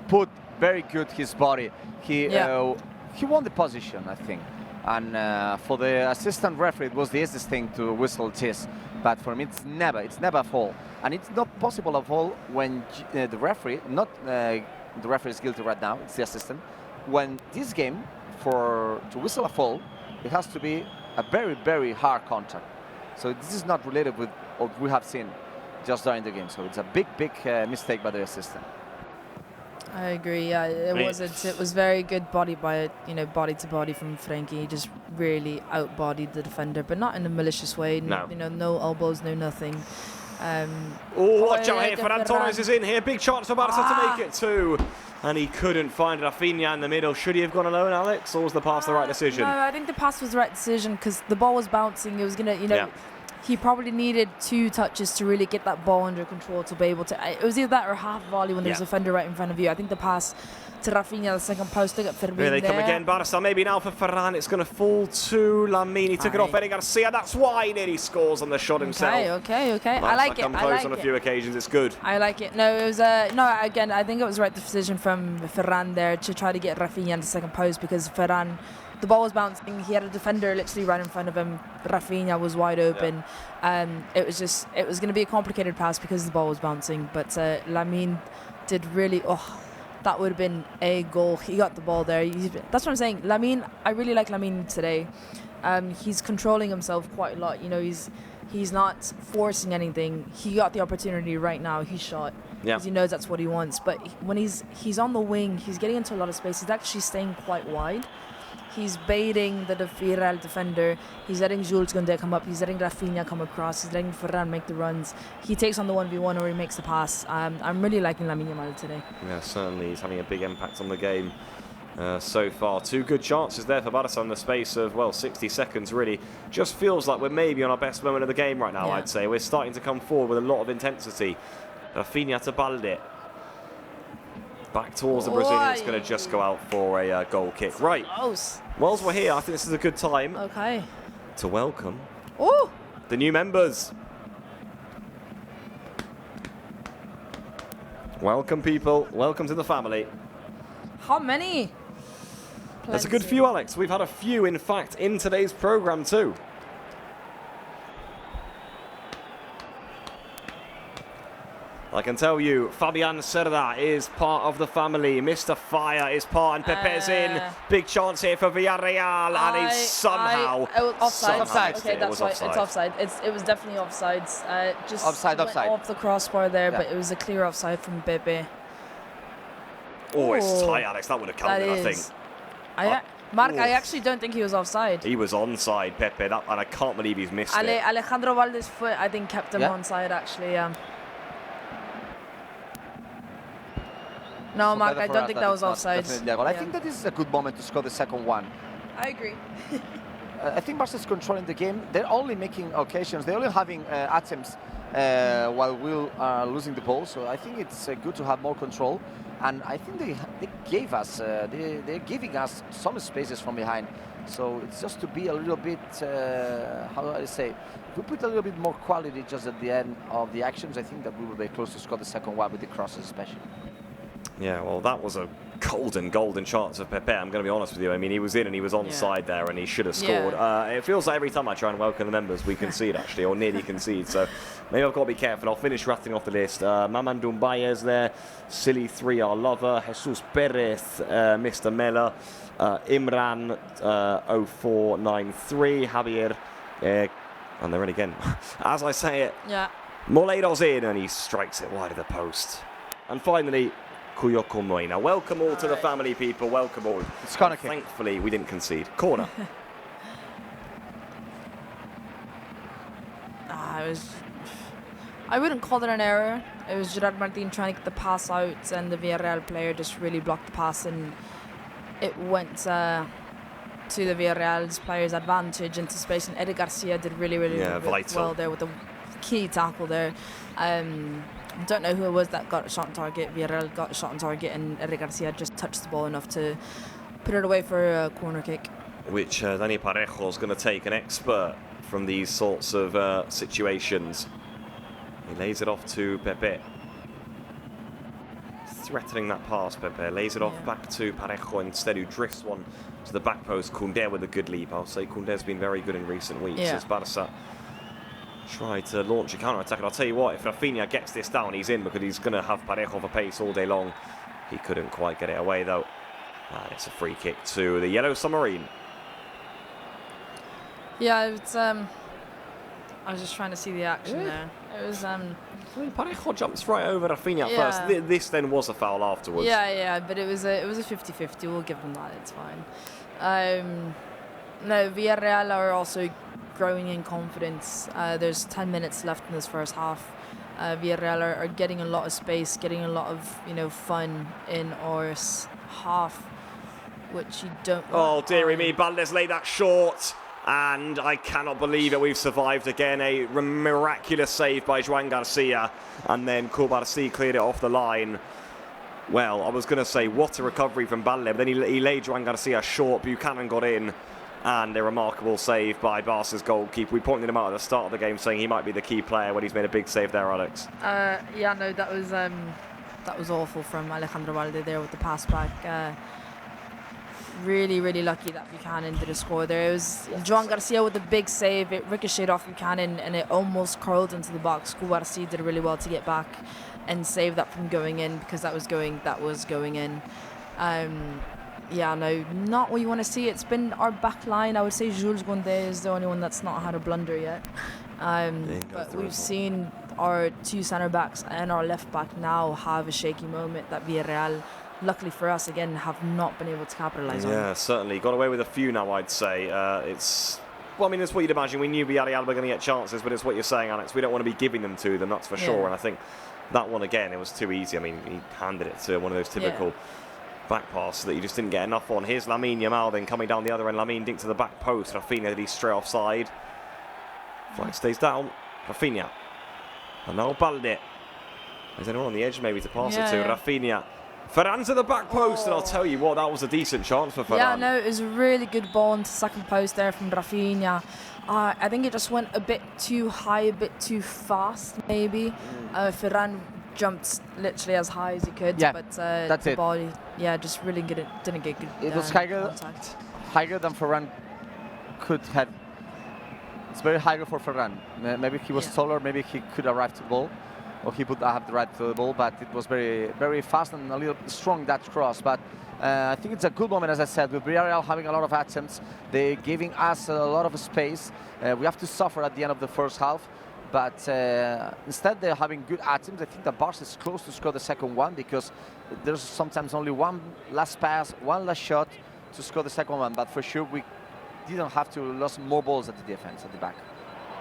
put very good his body. He won the position, I think. And for the assistant referee, it was the easiest thing to whistle this. But for me, it's never a foul. And it's not possible a foul when the referee, not the referee is guilty right now, it's the assistant. When this game, to whistle a foul, it has to be a very, very hard contact. So this is not related with what we have seen just during the game. So it's a big, big mistake by the assistant. I agree. Yeah, it was very good body to body from Frankie. He just really outbodied the defender, but not in a malicious way. No. No elbows, no nothing. Watch out here. Ferran Torres is in here. Big chance for Barca to make it too. And he couldn't find Raphinha in the middle. Should he have gone alone, Alex, or was the pass the right decision? No, I think the pass was the right decision because the ball was bouncing. It was gonna, he probably needed 2 touches to really get that ball under control to be able to. It was either that or half volley when there was a defender right in front of you. I think the pass to Raphinha, the second post, to get Fermin Here they come again. Barca maybe now for Ferran. It's going to fall to Lamine. He took it off Eddie Garcia. That's wide in. He scores on the shot himself. Okay. Barca I like it. come close on a few occasions. It's good. I like it. No, it was again, I think it was the right decision from Ferran there to try to get Raphinha in the second post because Ferran, the ball was bouncing. He had a defender literally right in front of him. Raphinha was wide open. It was going to be a complicated pass because the ball was bouncing. But Lamine did really. That would have been a goal. He got the ball there. That's what I'm saying. Lamine, I really like Lamine today. He's controlling himself quite a lot. He's not forcing anything. He got the opportunity right now. He shot because he knows that's what he wants. But when he's on the wing, he's getting into a lot of space. He's actually staying quite wide. He's baiting the Villarreal defender. He's letting Jules Koundé come up. He's letting Raphinha come across. He's letting Ferran make the runs. He takes on the 1v1 or he makes the pass. I'm really liking Lamine Yamal today. Yeah, certainly. He's having a big impact on the game so far. 2 good chances there for Barca in the space of, 60 seconds, really. Just feels like we're maybe on our best moment of the game right now, I'd say. We're starting to come forward with a lot of intensity. Raphinha to Balde. Back towards the Brazilian. It's going to just go out for a goal kick. Right. Close. Whilst we're here, I think this is a good time to welcome the new members. Welcome, people. Welcome to the family. How many? There's a good few, Alex. We've had a few, in fact, in today's programme too. I can tell you, Fabian Cerda is part of the family. Mr. Fire is part, and Pepe's in. Big chance here for Villarreal, and he's somehow... Offside. Okay, that's right. It's offside. It was definitely offside. Just offside. Off the crossbar there, but it was a clear offside from Pepe. It's tight, Alex. That would have counted, I think. Mark, I actually don't think he was offside. He was onside, Pepe, and I can't believe he's missed it. Alejandro Valde's foot, I think, kept him onside, actually, No, Mark, I don't think that was offside. I think that this is a good moment to score the second one. I agree. I think Barca is controlling the game. They're only making occasions. They're only having attempts while we are losing the ball. So I think it's good to have more control. And I think they gave us, they're giving us some spaces from behind. So it's just to be a little bit, how do I say, if we put a little bit more quality just at the end of the actions, I think that we will be close to score the second one with the crosses especially. Yeah, well, that was a golden chance of Pepe, I'm going to be honest with you. I mean, he was in and he was onside there and he should have scored. It feels like every time I try and welcome the members, we concede, actually, or nearly concede. So maybe I've got to be careful. I'll finish rattling off the list. Mamandou Mbaye's there. Silly 3, our lover. Jesus Perez, Mr. Mella. Imran, 0493. Javier. And they're in again. As I say it, Moleiro's in and he strikes it wide of the post. And finally, Kuyoko Moina. Welcome all to the family, people. Welcome all. It's corner kick. Thankfully, we didn't concede. Corner. I wouldn't call it an error. It was Gerard Martin trying to get the pass out, and the Villarreal player just really blocked the pass, and it went to the Villarreal's player's advantage into space. And Eddie Garcia did really well there with the key tackle there. I don't know who it was that got a shot on target. Villarreal got a shot on target, and Eddie Garcia just touched the ball enough to put it away for a corner kick. Which Dani Parejo is going to take, an expert from these sorts of situations. He lays it off to Pepe. threatening that pass. Pepe lays it off back to Parejo instead, who drifts one to the back post. Koundé with a good leap. I'll say Koundé's been very good in recent weeks as Barca try to launch a counter-attack. And I'll tell you what, if Raphinha gets this down, he's in, because he's going to have Parejo for pace all day long. He couldn't quite get it away, though. And it's a free kick to the Yellow Submarine. Yeah, it's I was just trying to see the action there. It was Parejo jumps right over Raphinha first. This then was a foul afterwards. Yeah, but it was a 50-50. We'll give them that. It's fine. No, Villarreal are also growing in confidence. There's 10 minutes left in this first half. Villarreal are getting a lot of space, getting a lot of fun in our half, which you don't. Oh dearie me, Baldes laid that short. And I cannot believe it. We've survived again. A miraculous save by Joan Garcia. And then Cubarsí cleared it off the line. Well, I was going to say, what a recovery from Balde. But then he laid Joan Garcia short. Buchanan got in. And a remarkable save by Barca's goalkeeper. We pointed him out at the start of the game, saying he might be the key player when he's made a big save there, Alex. Yeah, no, that was awful from Alejandro Balde there with the pass back. Really, really lucky that Buchanan did a score there. It was Joan Garcia with a big save. It ricocheted off Buchanan and it almost curled into the box. Cubarsí did really well to get back and save that from going in, because that was going in. Yeah, no, not what you want to see. It's been our back line. I would say Jules Koundé is the only one that's not had a blunder yet. But we've seen our two centre backs and our left back now have a shaky moment that Villarreal, luckily for us, again, have not been able to capitalise on. Yeah, certainly. Got away with a few now, I'd say. It's what you'd imagine. We knew Villarreal were going to get chances, but it's what you're saying, Alex. We don't want to be giving them to them, that's for sure. And I think that one, again, it was too easy. I mean, he handed it to one of those typical back passes that you just didn't get enough on. Here's Lamine Yamal then coming down the other end. Lamine dinked to the back post. Raphinha that he's straight offside. Flag stays down. Raphinha. And now Balde. Is anyone on the edge maybe to pass it to? Raphinha. Ferran to the back post, and I'll tell you what, that was a decent chance for Ferran. Yeah, no, it was a really good ball into second post there from Raphinha. I think it just went a bit too high, a bit too fast, maybe. Ferran jumped literally as high as he could, but that's the it. ball, didn't get good It was contact. Higher than Ferran could have. It's very higher for Ferran. Maybe he was taller, maybe he could arrive to the ball, or he would have the right to the ball, but it was very, very fast and a little strong, that cross. But I think it's a good moment, as I said, with Villarreal having a lot of attempts. They're giving us a lot of space. We have to suffer at the end of the first half, but instead they're having good attempts. I think that Barca is close to score the second one, because there's sometimes only one last pass, one last shot to score the second one. But for sure, we didn't have to lose more balls at the defense, at the back.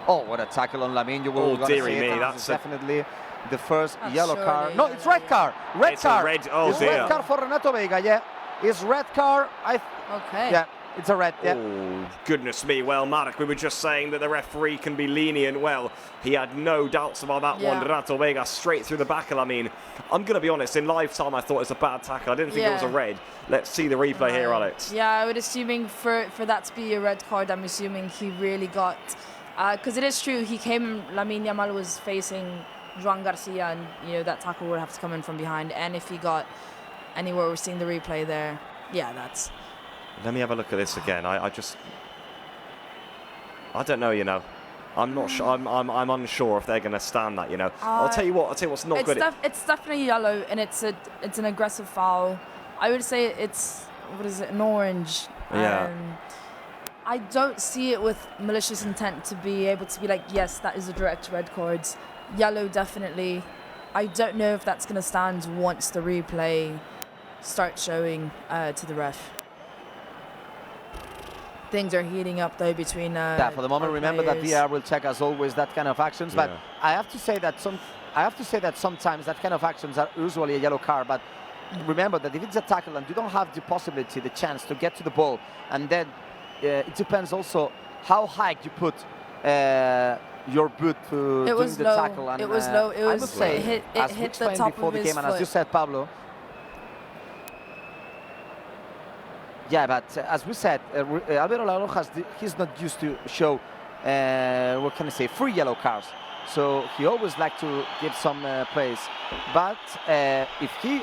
Oh, what a tackle on Lamine. You will dearie me, that's definitely the first yellow card. No, it's red card. Red card. It's red card for Renato Vega. Yeah, it's red card. Okay. Yeah, it's a red. Yeah. Oh, goodness me. Well, Mark, we were just saying that the referee can be lenient. Well, he had no doubts about that one. Renato Vega straight through the back of Lamine. I'm going to be honest, in live time I thought it was a bad tackle. I didn't think it was a red. Let's see the replay here, Alex. Yeah, I would assuming for that to be a red card, I'm assuming he really got... Because it is true, Lamine Yamal was facing Joan Garcia, and that tackle would have to come in from behind. And if he got anywhere, we're seeing the replay there. Yeah, that's... Let me have a look at this again. I don't know, I'm not sure. I'm unsure if they're going to stand that, I'll tell you what's not good. It's definitely yellow, and it's an aggressive foul. I would say it's an orange. Yeah. I don't see it with malicious intent to be able to be like, yes, that is a direct red card. Yellow, definitely. I don't know if that's going to stand once the replay starts showing to the ref. Things are heating up though between. For the moment, remember that VR will check as always that kind of actions. But I have to say that sometimes that kind of actions are usually a yellow card. But remember that if it's a tackle and you don't have the possibility, the chance to get to the ball, and then it depends also how high you put your boot to do the tackle. And, it was low. It was. I would say, it hit the top before of the his game, foot. and as you said, Pablo. Yeah, but as we said, Alvaro La Roja, he's not used to show, what can I say, free yellow cards. so he always likes to give some plays. But if he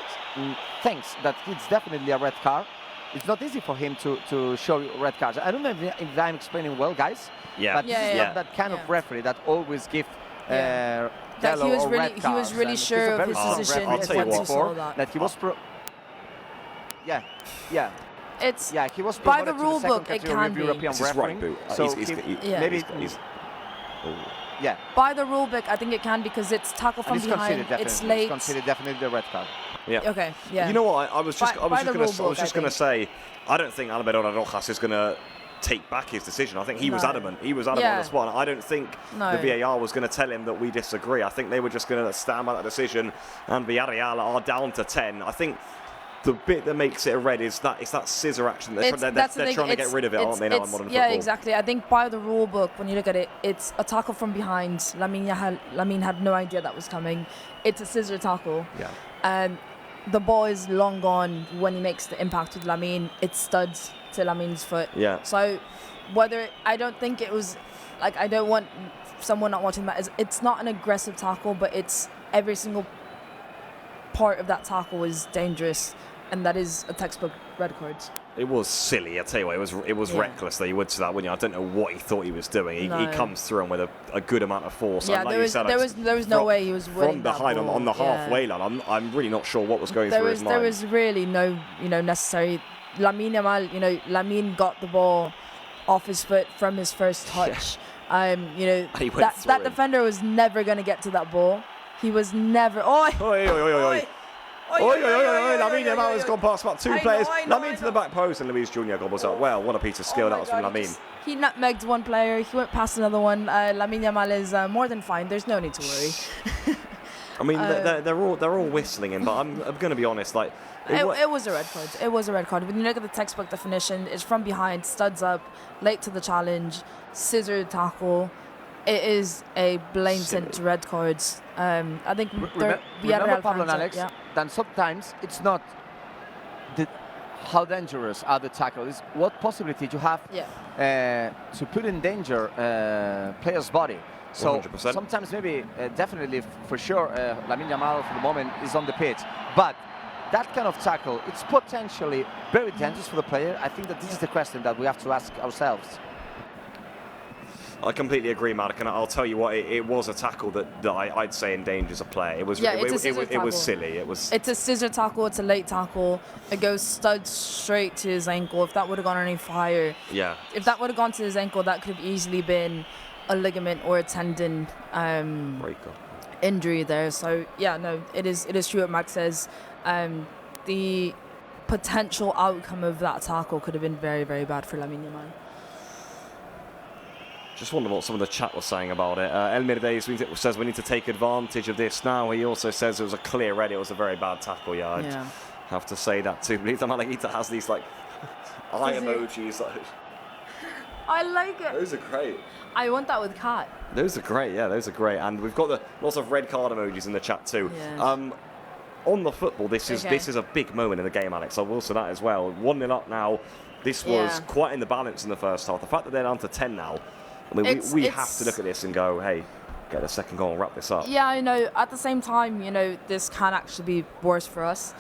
thinks that it's definitely a red card, it's not easy for him to show red cards. I don't know if I'm explaining well, guys. Yeah. But this is not that kind of referee that always give that yellow or red cards. He was really sure of his position. I'll tell you what. That he was he was by the promoted rule to the book. second It category can of be. European It's his refereeing. right boot. So maybe by the rule book, I think it can because it's tackle from behind. It's late. It's considered definitely the red card. Yeah. Okay. Yeah. You know what? I was just going to say, I don't think Alberto Rojas is going to take back his decision. I think he was adamant. He was adamant on the spot. I don't think the VAR was going to tell him that we disagree. I think they were just going to stand by that decision. And Villarreal are down to 10. I think the bit that makes it a red is that scissor action. They're trying to get rid of it, aren't they, now in modern football? Yeah, exactly. I think by the rule book, when you look at it, it's a tackle from behind. Lamine had no idea that was coming. It's a scissor tackle. Yeah. The ball is long gone when he makes the impact with Lamine. It studs to Lamine's foot. Yeah. So I don't think it was like, I don't want someone not watching that. It's not an aggressive tackle, but it's every single part of that tackle was dangerous, and that is a textbook red card. It was silly. I tell you what, it was reckless that he would to that, wouldn't you? I don't know what he thought he was doing. He comes through him with a good amount of force. Yeah, like there was no way he was winning from behind that ball. on the halfway line. I'm really not sure what was going through his mind. There was really no necessary. Lamine Yamal, Lamine got the ball off his foot from his first touch. That defender was never going to get to that ball. He was never. Lamine Yamal has gone past about two players. Lamine to the back post, and Luis Junior gobbles up. Well, what a piece of skill that was from Lamine. He nutmegged one player. He went past another one. Lamine Yamal is more than fine. There's no need to worry. I mean, they're all whistling him, but I'm going to be honest. Like, it was a red card. It was a red card. When you look at the textbook definition, it's from behind, studs up, late to the challenge, scissor tackle. It is a blatant red card. I think remember Pablo and Alex, then sometimes it's not how dangerous are the tackles. It's what possibility you have to put in danger player's body. So 100%. Sometimes maybe, definitely, for sure, Lamine Yamal for the moment is on the pitch. But that kind of tackle, it's potentially very dangerous for the player. I think that this is the question that we have to ask ourselves. I completely agree, Mark, and I'll tell you what, it was a tackle that I'd say endangers a player. It was it was silly. It's a scissor tackle. It's a late tackle. It goes studs straight to his ankle. If that would have gone any higher, if that would have gone to his ankle, that could have easily been a ligament or a tendon injury there. So it is true what Max says. The potential outcome of that tackle could have been very, very bad for Lamine Yamal. Just wonder what some of the chat was saying about it. Elmirde says we need to take advantage of this now. He also says it was a clear red. It was a very bad tackle. I'd have to say that too. But Malaguita has these like eye emojis. I like it. Those are great. I want that with Cat. Those are great. Yeah, those are great. And we've got lots of red card emojis in the chat too. Yeah. On the football, this is a big moment in the game, Alex. I will say that as well. 1-0 up now. This was quite in the balance in the first half. The fact that they're down to 10 now. I mean, we have to look at this and go, hey, get the second goal and wrap this up. Yeah, I know. At the same time, this can actually be worse for us.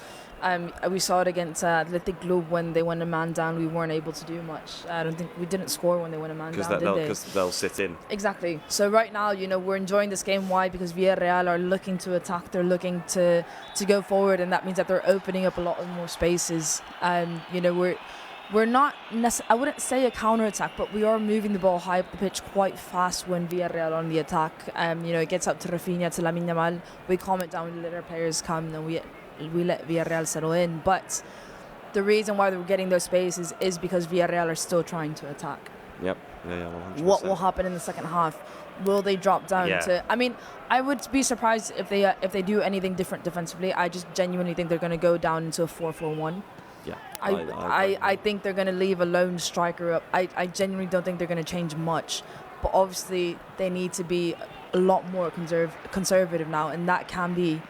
We saw it against Athletic Club when they went a man down. We weren't able to do much. I don't think we didn't score when they went a man down, did they? Because they'll sit in. Exactly. So right now, we're enjoying this game. Why? Because Villarreal are looking to attack. They're looking to go forward, and that means that they're opening up a lot of more spaces. We're not I wouldn't say a counter-attack, but we are moving the ball high up the pitch quite fast when Villarreal are on the attack. It gets up to Raphinha, to Lamine Yamal. We calm it down, we let our players come, and we let Villarreal settle in. But the reason why we're getting those spaces is because Villarreal are still trying to attack. Yep. Yeah, 100%. What will happen in the second half? Will they drop down to... I mean, I would be surprised if they do anything different defensively. I just genuinely think they're going to go down into a 4-4-1. Yeah, I think they're going to leave a lone striker up. I genuinely don't think they're going to change much. But obviously, they need to be a lot more conservative now, and that can be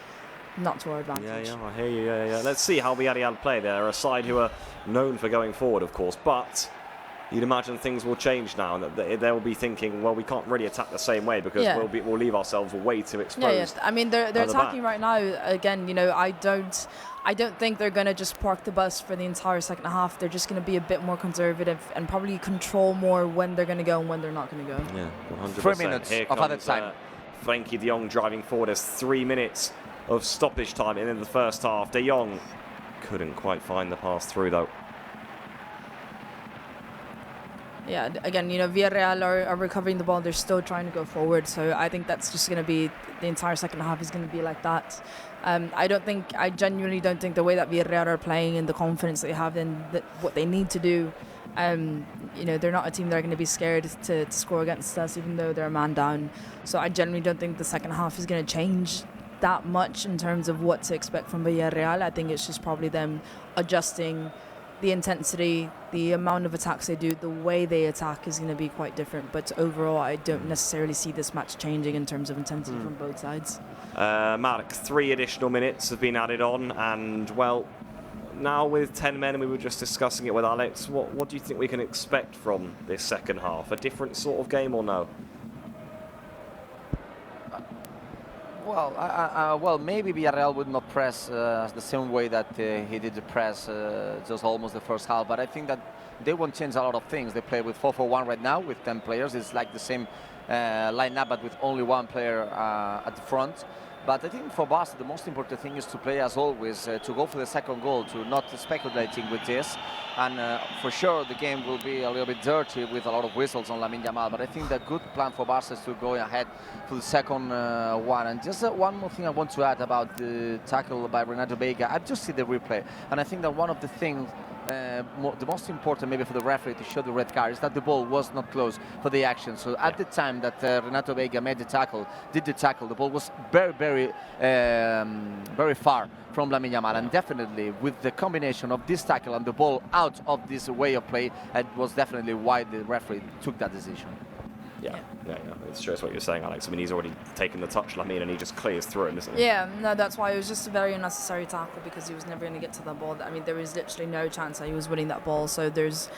not to our advantage. Yeah, I hear you. Yeah. Let's see how Villarreal play. They're a side who are known for going forward, of course, but you'd imagine things will change now, and that they'll be thinking, well, we can't really attack the same way because we'll leave ourselves way too exposed. I mean, they're attacking right now. Again, I don't think they're going to just park the bus for the entire second half. They're just going to be a bit more conservative and probably control more when they're going to go and when they're not going to go. Yeah, 100%. 3 minutes of added time. Frenkie de Jong driving forward. There's 3 minutes of stoppage time in the first half. De Jong couldn't quite find the pass through, though. Yeah, again, Villarreal are recovering the ball. They're still trying to go forward. So I think that's just going to be the entire second half is going to be like that. I genuinely don't think the way that Villarreal are playing and the confidence they have in what they need to do, they're not a team that are going to be scared to score against us, even though they're a man down. So I genuinely don't think the second half is going to change that much in terms of what to expect from Villarreal. I think it's just probably them adjusting the intensity, the amount of attacks they do, the way they attack is going to be quite different. But overall, I don't necessarily see this match changing in terms of intensity from both sides. Mark, 3 additional minutes have been added on, and well, now with 10 men, we were just discussing it with Alex, what do you think we can expect from this second half? A different sort of game or no? Well, maybe Villarreal would not press the same way that he did the press just almost the first half, but I think that they won't change a lot of things. They play with 4-4-1 right now with 10 players. It's like the same lineup, but with only one player at the front. But I think for Barca, the most important thing is to play as always, to go for the second goal, to not speculating with this. And for sure, the game will be a little bit dirty with a lot of whistles on Lamine Yamal. But I think the good plan for Barca is to go ahead for the second one. And just one more thing I want to add about the tackle by Renato Veiga. I've just seen the replay, and I think that one of the things the most important maybe for the referee to show the red card is that the ball was not close for the action. So at the time that Renato Veiga made the tackle, the ball was very far from Lamine Yamal, and definitely with the combination of this tackle and the ball out of this way of play, it was definitely why the referee took that decision. Yeah, it's true. It's what you're saying, Alex. I mean, he's already taken the touch, Lamine, and he just clears through him, isn't he? Yeah, no, that's why it was just a very unnecessary tackle, because he was never going to get to the ball. I mean, there was literally no chance that he was winning that ball. So there's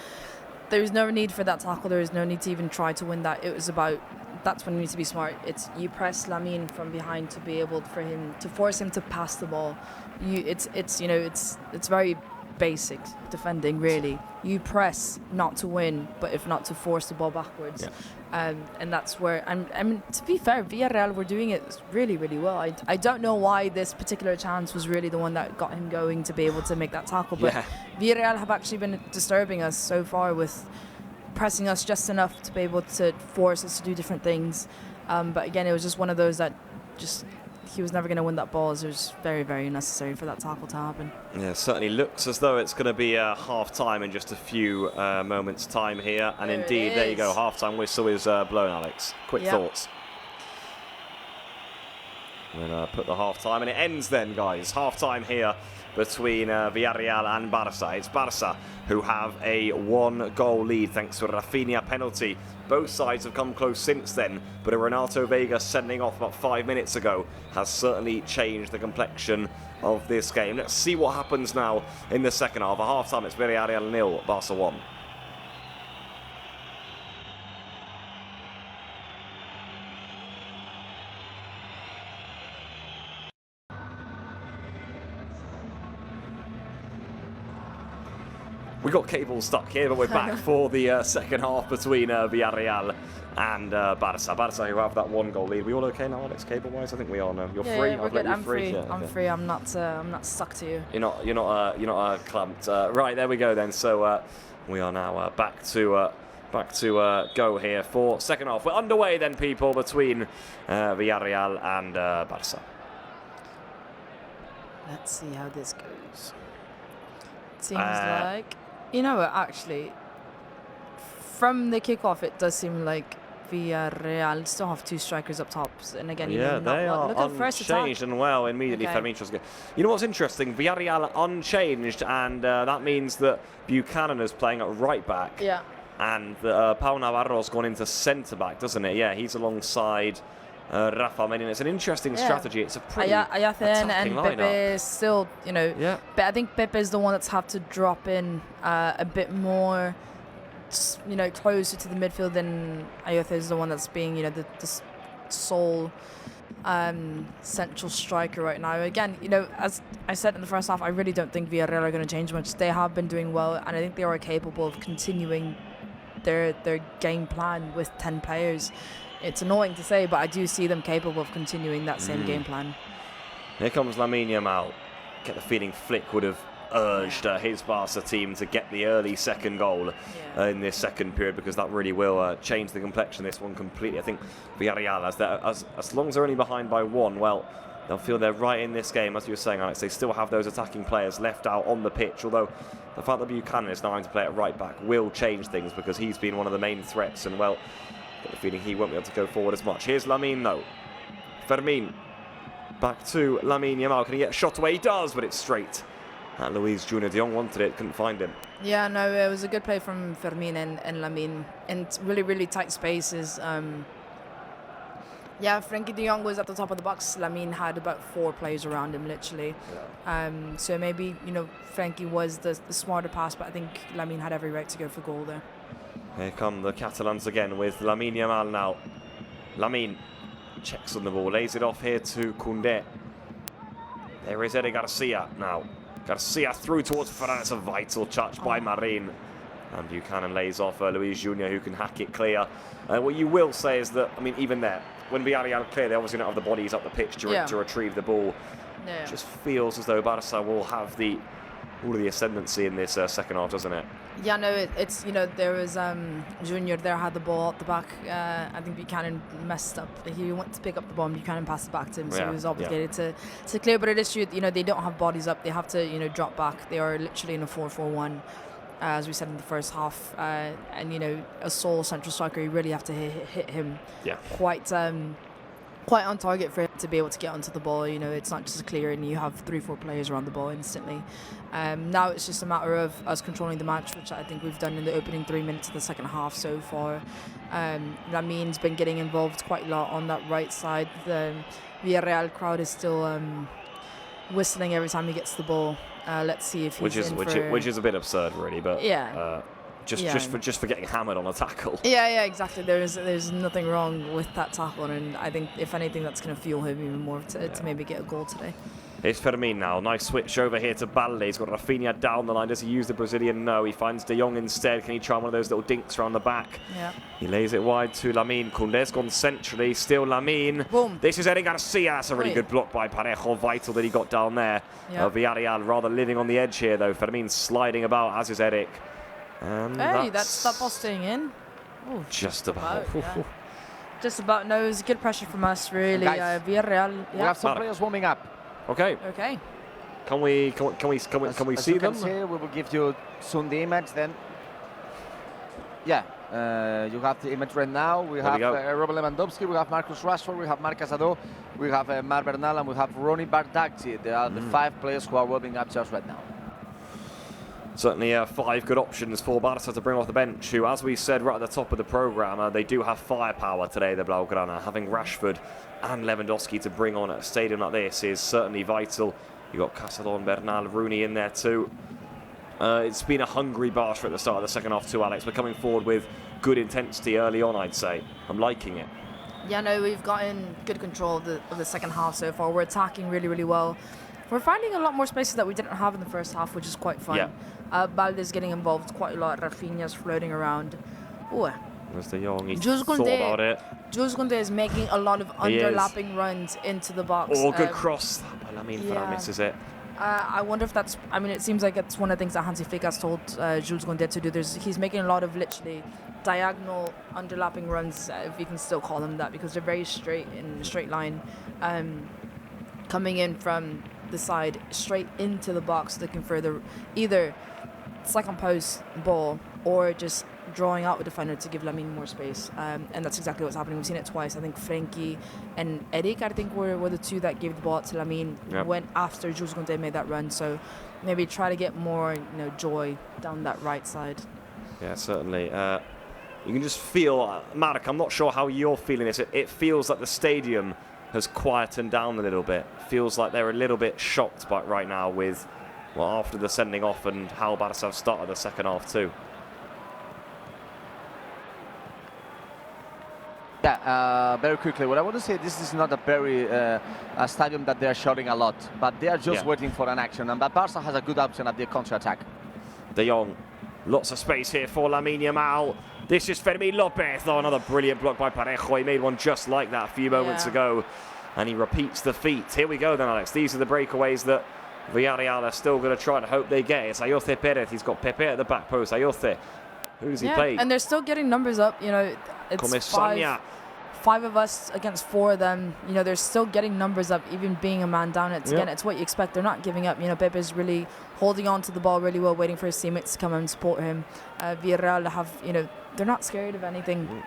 no need for that tackle. There is no need to even try to win that. It was about, that's when you need to be smart. It's you press Lamine from behind to be able for him to force him to pass the ball. It's very basic defending, really. You press not to win, but if not to force the ball backwards. Yeah. And that's where, I mean, to be fair, Villarreal were doing it really well. I don't know why this particular chance was really the one that got him going to be able to make that tackle, but Villarreal have actually been disturbing us so far with pressing us just enough to be able to force us to do different things. But again, it was just one of those that just, he was never going to win that ball, so it was very unnecessary for that tackle to happen. Yeah, it certainly looks as though it's going to be half-time in just a few moments' time here. And indeed, there you go, half-time whistle is blown, Alex. Quick thoughts. And then put the half-time, and it ends then, guys. Half-time here between Villarreal and Barca. It's Barca who have a 1-goal lead thanks to a Raphinha penalty. Both sides have come close since then, but a Renato Veiga sending off about 5 minutes ago has certainly changed the complexion of this game. Let's see what happens now in the second half. At half-time, it's Villarreal 0, Barca 1. We got cable stuck here, but we're back for the second half between Villarreal and Barca. Barca who have that 1-goal lead. We all okay now, Alex? Cable-wise, I think we are now. You're free. Yeah, we're good. I'm free. Yeah, I'm free. I'm not stuck to you. You're not clumped. Right, there we go then. So we are now back to go here for second half. We're underway then, people, between Villarreal and Barca. Let's see how this goes. Seems like, you know what, actually, from the kickoff, it does seem like Villarreal still have 2 strikers up top. And again, they are look at the first unchanged, and well, immediately Fermitro's good. You know what's interesting? Villarreal unchanged, and that means that Buchanan is playing at right back. Yeah. And Pau Navarro's gone into centre back, doesn't it? Yeah, he's alongside Rafa. I mean, it's an interesting strategy. It's a pretty attacking and lineup. Pepe is still, but I think Pepe is the one that's had to drop in a bit more closer to the midfield than Ayotha is the one that's being, the sole central striker right now. Again, as I said in the first half, I really don't think Villarreal are going to change much. They have been doing well, and I think they are capable of continuing their game plan with 10 players. It's annoying to say, but I do see them capable of continuing that same game plan. Here comes Lamine Yamal. Get the feeling Flick would have urged his Barca team to get the early second goal in this second period, because that really will change the complexion of this one completely. I think Villarreal, as long as they're only behind by one, well, they'll feel they're right in this game. As you were saying, Alex, they still have those attacking players left out on the pitch, although the fact that Buchanan is now having to play at right back will change things, because he's been one of the main threats, and, well, I've got the feeling he won't be able to go forward as much. Here's Lamine, though. Fermin. Back to Lamine Yamal. Can he get a shot away? He does, but it's straight. Luis Junior de Jong wanted it, couldn't find him. Yeah, no, it was a good play from Fermin and Lamine, and really, really tight spaces. Frenkie de Jong was at the top of the box. Lamine had about 4 players around him, literally. Yeah. So maybe, Frenkie was the smarter pass, but I think Lamine had every right to go for goal there. Here come the Catalans again with Lamine Yamal now. Lamine checks on the ball, lays it off here to Koundé. There is Eric Garcia now. Garcia through towards Ferran. It's a vital touch by Marin. And Buchanan lays off Luis Junior, who can hack it clear. What you will say is that, even there, when Villarreal clear, they obviously don't have the bodies up the pitch to retrieve the ball. Yeah. It just feels as though Barca will have all of the ascendancy in this second half, doesn't it? Yeah, no, it's, there was Junior there, had the ball at the back. I think Buchanan messed up. He went to pick up the ball, and Buchanan passed it back to him, so he was obligated to clear. But it is true, they don't have bodies up. They have to, drop back. They are literally in a 4-4-1, as we said in the first half. And, a sole central striker, you really have to hit him quite on target for him to be able to get onto the ball. It's not just clear and you have 3-4 players around the ball instantly. Now it's just a matter of us controlling the match, which I think we've done in the opening 3 minutes of the second half so far. Lamine's been getting involved quite a lot on that right side. The Villarreal crowd is still whistling every time he gets the ball. Let's see if he's which is a bit absurd, really, but just for getting hammered on a tackle. Yeah, exactly. There's nothing wrong with that tackle, and I think if anything, that's going to fuel him even more to maybe get a goal today. Here's Fermin now. Nice switch over here to Balde. He's got Raphinha down the line. Does he use the Brazilian? No. He finds De Jong instead. Can he try one of those little dinks around the back? Yeah. He lays it wide to Lamine. Koundé's gone centrally. Still Lamine. Boom. This is Eric Garcia. That's a really good block by Parejo. Vital that he got down there. Yep. Villarreal rather living on the edge here, though. Fermin sliding about, as is Eric. Hey, that's that ball staying in. Ooh, just about. Just about. No, it was good pressure from us, really. Guys, Villarreal. We have some players warming up. Okay. Can we see them? We will give you soon the image. Then, you have the image right now. We have Robert Lewandowski, we have Marcus Rashford, we have Marc Casado, we have Mar Bernal, and we have Ronnie Bardghji. They are the 5 players who are warming up just right now. Certainly 5 good options for Barca to bring off the bench, who, as we said right at the top of the programme, they do have firepower today, the Blaugrana. Having Rashford and Lewandowski to bring on at a stadium like this is certainly vital. You've got Casado, Bernal, Rooney in there too. It's been a hungry Barca at the start of the second half too, Alex. We're coming forward with good intensity early on, I'd say. I'm liking it. Yeah, no, we've gotten good control of the second half so far. We're attacking really, really well. We're finding a lot more spaces that we didn't have in the first half, which is quite fun. Yeah. Balde's getting involved quite a lot. Raphinha's floating around. Ooh. There's De Jong. He thought about it. Jules Koundé is making a lot of underlapping runs into the box. Oh, good cross. Lamine Ferran misses it. I wonder if that's... it seems like it's one of the things that Hansi Flick has told Jules Koundé to do. He's making a lot of literally diagonal underlapping runs, if you can still call them that, because they're very straight in a straight line. Coming in from the side straight into the box, looking for either second post ball or just drawing out a defender to give Lamine more space, and that's exactly what's happening. We've seen it twice. I think Frenkie and Eric, were the 2 that gave the ball to Lamine went after Jules Koundé made that run. So maybe try to get more joy down that right side. Yeah, certainly. You can just feel, Marek, I'm not sure how you're feeling this. It feels like the stadium has quietened down a little bit. Feels like they're a little bit shocked by right now with, after the sending off and how Barca have started the second half too. Yeah, very quickly. What I want to say, this is not a very a stadium that they are shouting a lot, but they are just waiting for an action. And Barca has a good option at the counter-attack. De Jong, lots of space here for Lamine Yamal. This is Fermín López. Oh, another brilliant block by Parejo. He made one just like that a few moments ago. And he repeats the feat. Here we go then, Alex. These are the breakaways that Villarreal are still going to try to hope they get. It's Ayoce Perez. He's got Pepe at the back post. Ayoce. Who does he play? And they're still getting numbers up. You know, it's five of us against 4 of them. You know, they're still getting numbers up, even being a man down. It's again, it's what you expect. They're not giving up. You know, Pepe's really holding on to the ball really well, waiting for his teammates to come and support him. Villarreal have, you know, they're not scared of anything.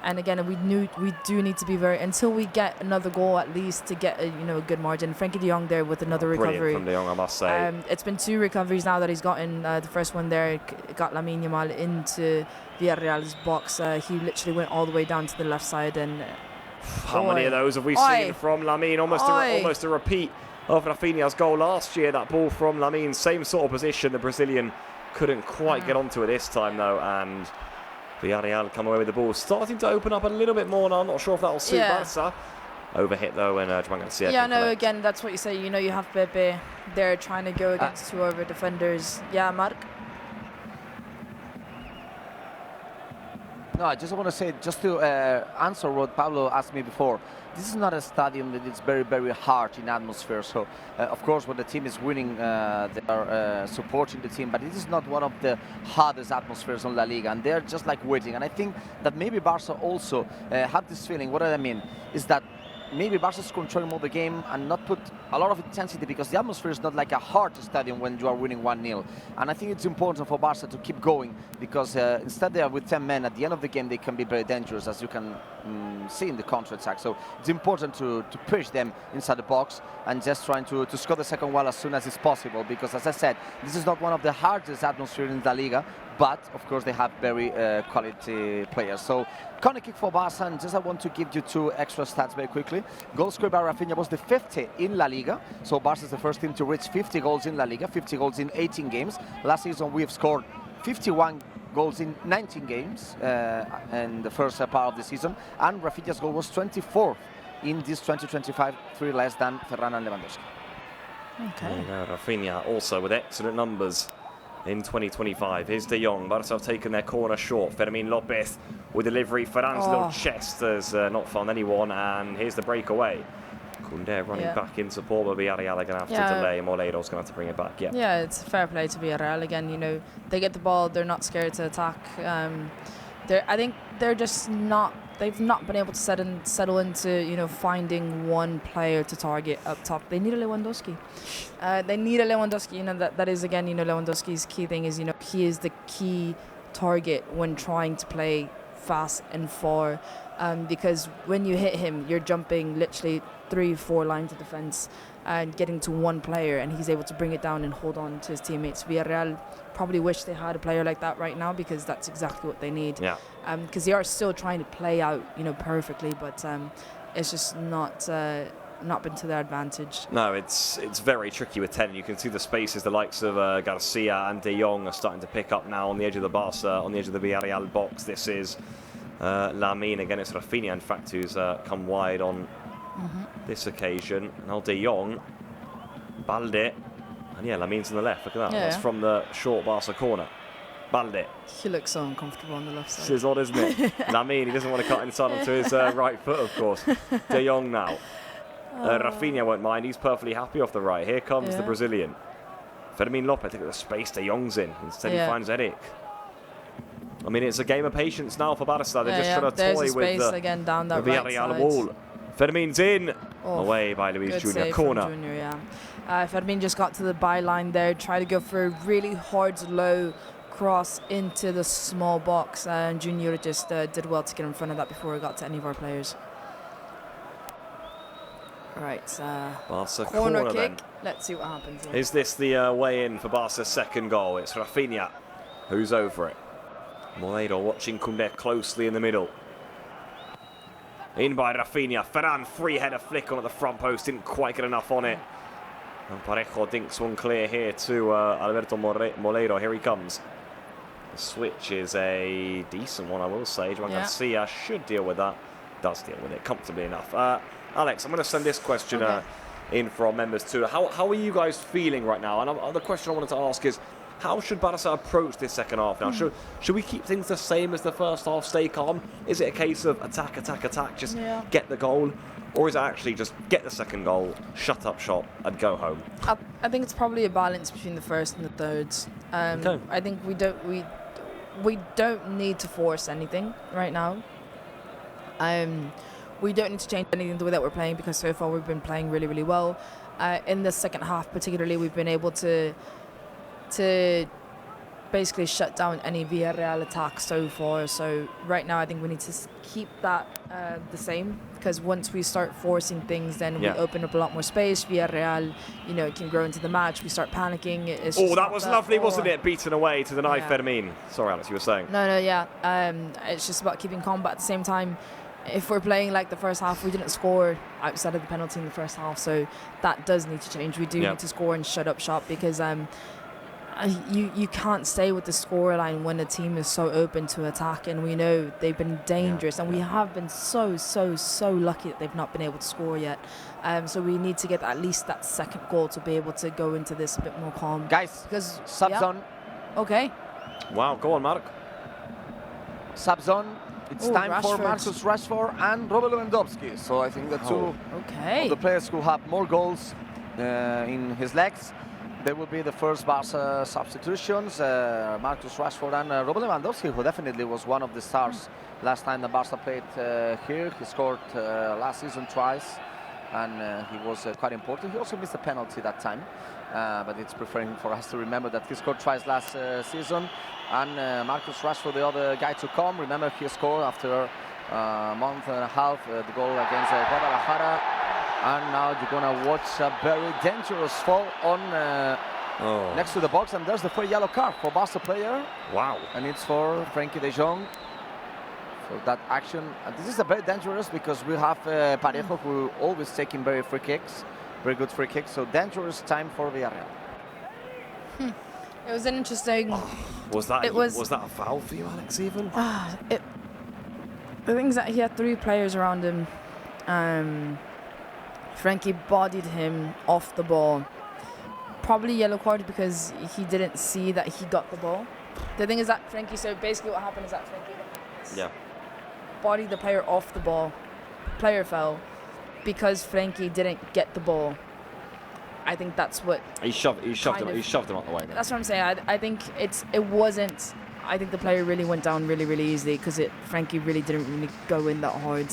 And again, we do need to be very, until we get another goal at least to get a good margin. Frankie de Jong there with another recovery. From de Jong, I must say. It's been 2 recoveries now that he's gotten. The first one there got Lamine Yamal into Villarreal's box. He literally went all the way down to the left side. And how many of those have we seen from Lamine? Almost a repeat of Raphinha's goal last year. That ball from Lamine, same sort of position. The Brazilian couldn't quite get onto it this time though, and Villarreal come away with the ball, starting to open up a little bit more now. I'm not sure if that will suit Barca. Overhit though, and Juan Garcia. Yeah, no, again, that's what you say. You know, you have Pepe there trying to go against 2 other defenders. Yeah, Marc? No, I just want to say, just to answer what Pablo asked me before, this is not a stadium that is very, very hard in atmosphere. So, of course, when the team is winning, they are supporting the team. But it is not one of the hardest atmospheres on La Liga. And they're just like waiting. And I think that maybe Barca also have this feeling. What I mean is that maybe Barca is controlling more the game and not put a lot of intensity, because the atmosphere is not like a hard stadium when you are winning 1-0. And I think it's important for Barca to keep going, because instead they are with 10 men. At the end of the game, they can be very dangerous, as you can see in the counter-attack. So it's important to push them inside the box and just trying to score the second one as soon as it's possible, because, as I said, this is not one of the hardest atmospheres in La Liga, but of course they have very quality players. So corner kick for Barca, and just I want to give you 2 extra stats very quickly. Goal scored by Raphinha was the 50 in La Liga. So Barca is the first team to reach 50 goals in La Liga, 50 goals in 18 games. Last season we have scored 51 goals in 19 games in the first part of the season, and Raphinha's goal was 24th in this 2025, 3 less than Ferran and Lewandowski. Okay. Raphinha also with excellent numbers in 2025. Here's De Jong. Barca have taken their corner short. Fermín López with delivery. Ferran's little chest has not found anyone, and here's the breakaway. Koundé running back in support, but Villarreal are going to have to delay. Moleiro's going to have to bring it back. Yeah, it's fair play to Villarreal. Again, you know, they get the ball, they're not scared to attack. I think they're just not. They've not been able to settle into finding one player to target up top. They need a Lewandowski. You know, that is again, Lewandowski's key thing is, he is the key target when trying to play fast and far, because when you hit him, you're jumping literally 3-4 lines of defense and getting to one player, and he's able to bring it down and hold on to his teammates. Villarreal probably wish they had a player like that right now, because that's exactly what they need. Yeah. Because they are still trying to play out, perfectly, but it's just not been to their advantage. No, it's very tricky with 10. You can see the spaces. The likes of Garcia and De Jong are starting to pick up now on the edge of the Barca, on the edge of the Villarreal box. This is Lamine. Again, it's Raphinha, in fact, who's come wide on this occasion. Now De Jong, Balde, and Lamine's on the left. Look at that. That's from the short Barca corner. Balde. He looks so uncomfortable on the left side. This is odd, isn't it? Lamine, he doesn't want to cut inside onto his right foot, of course. De Jong now. Raphinha won't mind. He's perfectly happy off the right. Here comes the Brazilian. Fermín López, look at the space De Jong's in. Instead he finds Eric. I mean, it's a game of patience now for Barca. They're just trying to toy with the again down that Villarreal wall. Fermín's in. Away by Luis Junior. Corner. Junior, Fermín just got to the byline there. Tried to go for a really hard, low cross into the small box. And Junior just did well to get in front of that before it got to any of our players. Right, Barca corner kick. Then. Let's see what happens here. Is this the way in for Barca's second goal? It's Raphinha who's over it. Moleiro watching Koundé closely in the middle. In by Raphinha. Ferran, free header flick on at the front post. Didn't quite get enough on it. And Parejo dinks one clear here to Alberto Moleiro. Here he comes. The switch is a decent one, I will say. Juan Garcia should deal with that. Does deal with it comfortably enough. Alex, I'm going to send this question in for our members too. How are you guys feeling right now? And the question I wanted to ask is, how should Barca approach this second half now? Should we keep things the same as the first half, stay calm? Is it a case of attack, just get the goal? Or is it actually just get the second goal, shut up shop, and go home? I think it's probably a balance between the first and the thirds. I think we don't need to force anything right now. We don't need to change anything the way that we're playing, because so far we've been playing really, really well. In the second half particularly, we've been able to basically shut down any Villarreal attacks so far. So right now I think we need to keep that the same, because once we start forcing things, then we open up a lot more space. Villarreal, it can grow into the match. We start panicking. That was lovely, wasn't it? Beaten away to the knife, Fermin. Sorry, Alex, you were saying. No, it's just about keeping calm, but at the same time, if we're playing like the first half, we didn't score outside of the penalty in the first half, so that does need to change. We do need to score and shut up shop, because you can't stay with the scoreline when a team is so open to attack, and we know they've been dangerous, and we have been so lucky that they've not been able to score yet. So we need to get at least that second goal to be able to go into this a bit more calm. Guys, subs on. Okay. Wow, go on, Mark. Subs on. It's time for Marcus Rashford and Robert Lewandowski. So I think the two of the players who have more goals in his legs, they will be the first Barca substitutions. Marcus Rashford and Robert Lewandowski, who definitely was one of the stars last time the Barca played here. He scored last season twice, and he was quite important. He also missed a penalty that time, but it's preferring for us to remember that he scored twice last season. And Marcus Rashford, the other guy to come. Remember, he scored after a month and a half the goal against Guadalajara. And now you're going to watch a very dangerous fall on next to the box. And there's the first yellow card for Barca player. Wow. And it's for Frenkie de Jong for that action. And this is a very dangerous, because we have Parejo, who always taking very good free kicks. So dangerous time for Villarreal. It was an interesting. Was that a foul for you, Alex? Even the thing is that he had three players around him. Frenkie bodied him off the ball. Probably yellow card, because he didn't see that he got the ball. The thing is that Frenkie. So basically, what happened is that Frenkie bodied the player off the ball. Player fell because Frenkie didn't get the ball. I think that's what he shoved him out the way. That's what I'm saying. I think it wasn't. I think the player really went down really easily, because Frenkie really didn't really go in that hard.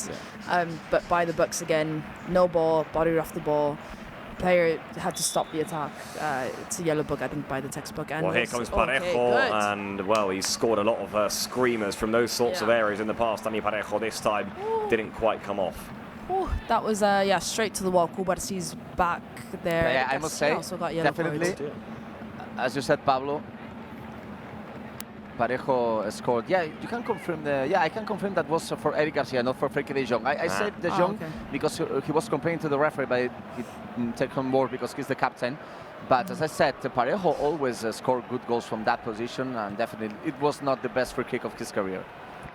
But by the books again, no ball, body off the ball. Player had to stop the attack. It's a yellow book, I think, by the textbook. And here comes Parejo, and he's scored a lot of screamers from those sorts of areas in the past. Dani Parejo this time didn't quite come off. That was straight to the wall. Kubarsi's back there. Yeah, I must say, also got yellow definitely. cards. As you said, Pablo, Parejo scored. Yeah, you can confirm I can confirm that was for Eric Garcia, not for Frenkie de Jong. I said de Jong because he was complaining to the referee, but he didn't take on board because he's the captain. But as I said, Parejo always scored good goals from that position, and definitely it was not the best free kick of his career.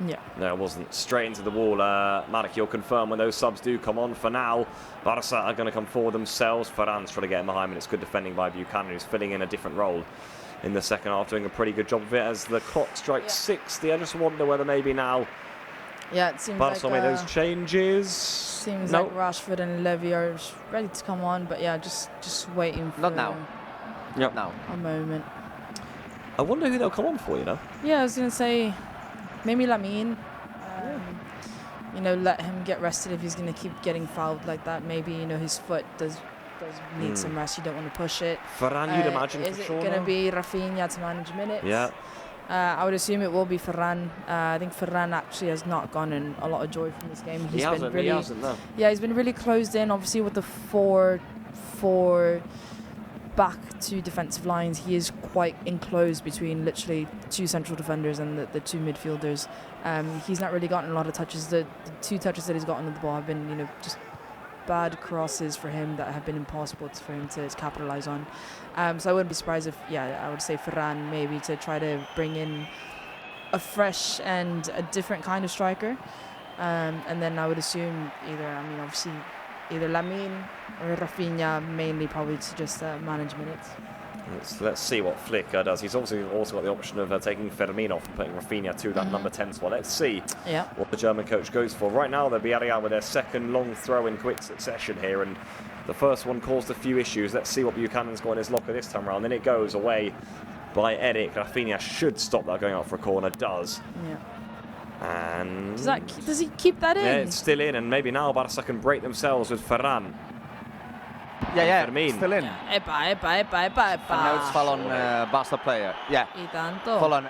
Yeah. No, it wasn't. Straight into the wall. Marek, you'll confirm when those subs do come on. For now, Barca are going to come forward themselves. Ferran's trying to get in behind, and it's good defending by Buchanan, who's filling in a different role in the second half, doing a pretty good job of it as the clock strikes 60. I just wonder whether maybe now it seems Barca made those changes. Seems like Rashford and Levy are ready to come on, but just waiting for not now. A moment. I wonder who they'll come on for, Yeah, I was going to say maybe Lamine. Let him get rested if he's going to keep getting fouled like that. Maybe, his foot does need some rest. You don't want to push it. Ferran, you'd imagine, is for sure. Is it going to be Raphinha to manage minutes? Yeah. I would assume it will be Ferran. I think Ferran actually has not gotten a lot of joy from this game. He hasn't, no. Yeah, he's been really closed in. Obviously, with the four back two defensive lines, he is quite enclosed between literally two central defenders and the two midfielders. He's not really gotten a lot of touches. The two touches that he's gotten on the ball have been, just bad crosses for him that have been impossible for him to capitalise on. So I wouldn't be surprised if, I would say Ferran maybe to try to bring in a fresh and a different kind of striker. And then I would assume obviously either Lamine or Raphinha, mainly probably to just manage minutes. Let's see what Flick does. He's obviously also got the option of taking Fermin off and putting Raphinha to that number 10 spot. Let's see what the German coach goes for. Right now, the Villarreal with their second long throw in quick succession here, and the first one caused a few issues. Let's see what Buchanan's got in his locker this time around. Then it goes away by Eric. Raphinha should stop that going out for a corner. Does. Yeah. And does he keep that in? Yeah, it's still in, and maybe now Barca can break themselves with Ferran. Yeah, Fermin. still in. Epa. Now it's foul on Barca player. Yeah. Hold on.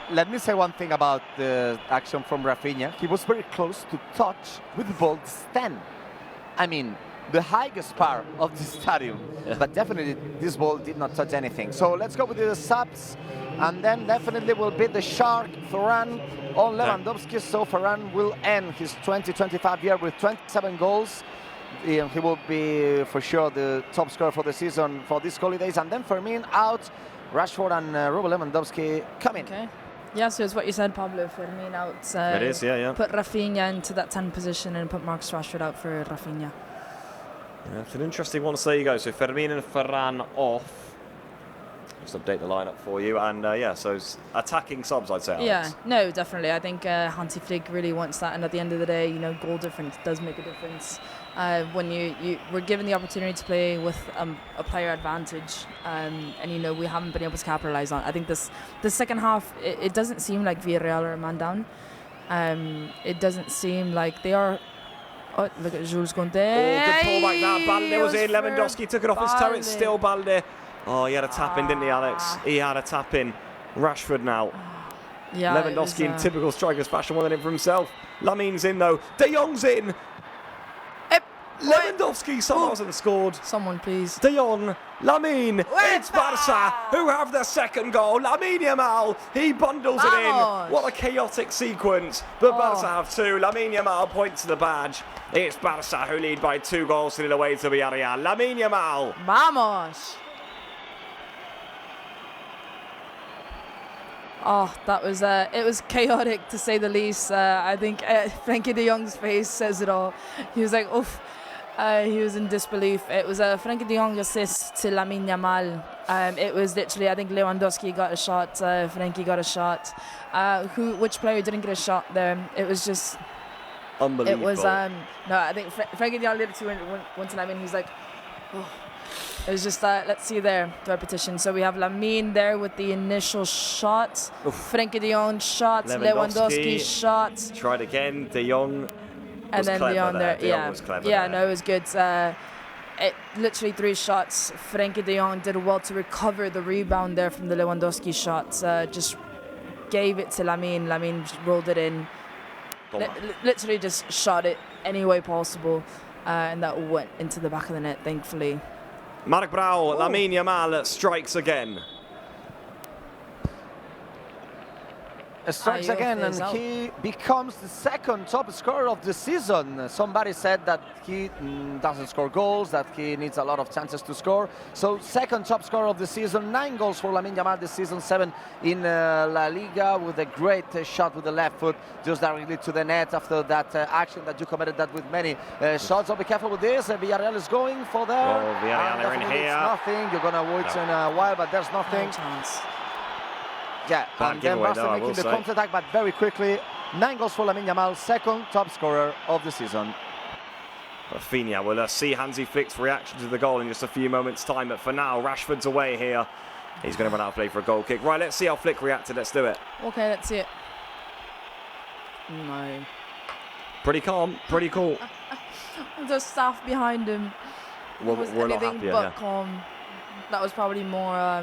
Let me say one thing about the action from Raphinha. He was very close to touch with the ball stand. I mean, the highest part of the stadium. But definitely this ball did not touch anything. So let's go with the subs. And then definitely will be the shark, Ferran on Lewandowski. So Ferran will end his 2025 year with 27 goals. He will be for sure the top scorer for the season for these holidays. And then Fermin out, Rashford and Robert Lewandowski coming. Okay. Yeah, so it's what you said, Pablo. Fermin out. It is, yeah. Put Raphinha into that 10 position and put Marcus Rashford out for Raphinha. Yeah, it's an interesting one. So there you go. So Fermin and Ferran off. Just update the lineup for you. And so attacking subs, I'd say, Alex. Yeah, no, definitely. I think Hansi Flick really wants that. And at the end of the day, goal difference does make a difference. When you were given the opportunity to play with a player advantage, and we haven't been able to capitalise on. I think the second half, it doesn't seem like Villarreal are a man down. It doesn't seem like they are. Oh, look at Jules Conte. Oh, good pullback there. Balde was in. Lewandowski took it off his turret. Still Balde. Oh, he had a tap in, didn't he, Alex? He had a tap in. Rashford now. Yeah, Lewandowski in typical striker's fashion, wanted it for himself. Lamine's in though. De Jong's in. Lewandowski somehow hasn't scored. Someone, please. De Jong, Lamine, it's Barca who have their second goal. Lamine Yamal, he bundles it in. What a chaotic sequence. But Barca have two. Lamine Yamal points to the badge. It's Barca who lead by 2 goals to the away to Villarreal. Lamine Yamal. Vamos. Oh, that was it was chaotic to say the least. I think Frankie de Jong's face says it all. He was like, oof. He was in disbelief. It was a Frankie de Jong assist to Lamine Yamal. It was literally, I think Lewandowski got a shot, Frankie got a shot. Which player didn't get a shot there? It was just unbelievable. It was no, I think Frankie de Jong literally went to Lamine. He's like, oh. It was just let's see there, the repetition. So we have Lamine there with the initial shot. Frankie de Jong shot, Lewandowski shot. Tried again, de Jong. And then Leon there, De Jong was clever yeah, there. No, it was good. It literally 3 shots. Frankie de Jong did well to recover the rebound there from the Lewandowski shot. Just gave it to Lamine. Lamine rolled it in. Literally just shot it any way possible, and that went into the back of the net, thankfully. Marc Brau, Lamine Yamal strikes again. Strikes again, and he becomes the second top scorer of the season. Somebody said that he doesn't score goals, that he needs a lot of chances to score. So second top scorer of the season, 9 goals for Lamine Yamal this season, 7 in La Liga, with a great shot with the left foot, just directly to the net after that action that you committed that with many shots. So be careful with this. Villarreal is going for there. Oh, Villarreal are in here. Nothing. You're gonna wait in a while, but there's nothing. No chance. Yeah, and then Barca making the counter-attack, but very quickly. 9 goals for Lamine Yamal, second top scorer of the season. Raphinha will see Hansi Flick's reaction to the goal in just a few moments' time. But for now, Rashford's away here. He's going to run out of play for a goal kick. Right, let's see how Flick reacted. Let's do it. Okay, let's see it. No. Pretty calm, pretty cool. The staff behind him was we're not anything happy, but calm. That was probably more...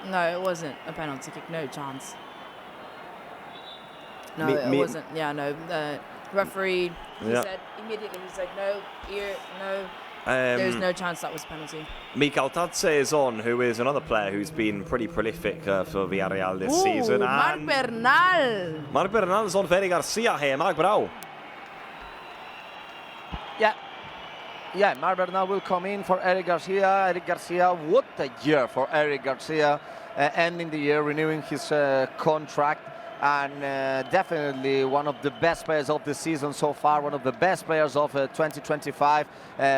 No, it wasn't a penalty kick. No chance. No, it wasn't. Yeah, no. The referee, he said immediately, he's like, no, no. There's no chance that was a penalty. Mikel Tadze is on, who is another player who's been pretty prolific for Villarreal this season. Marc Bernal. Marc Bernal is on for Eddie Garcia here. Marc Brau. Yeah. Yeah, Mar Bernal will come in for Eric Garcia. Eric Garcia, what a year for Eric Garcia, ending the year, renewing his contract, and definitely one of the best players of the season so far, one of the best players of 2025,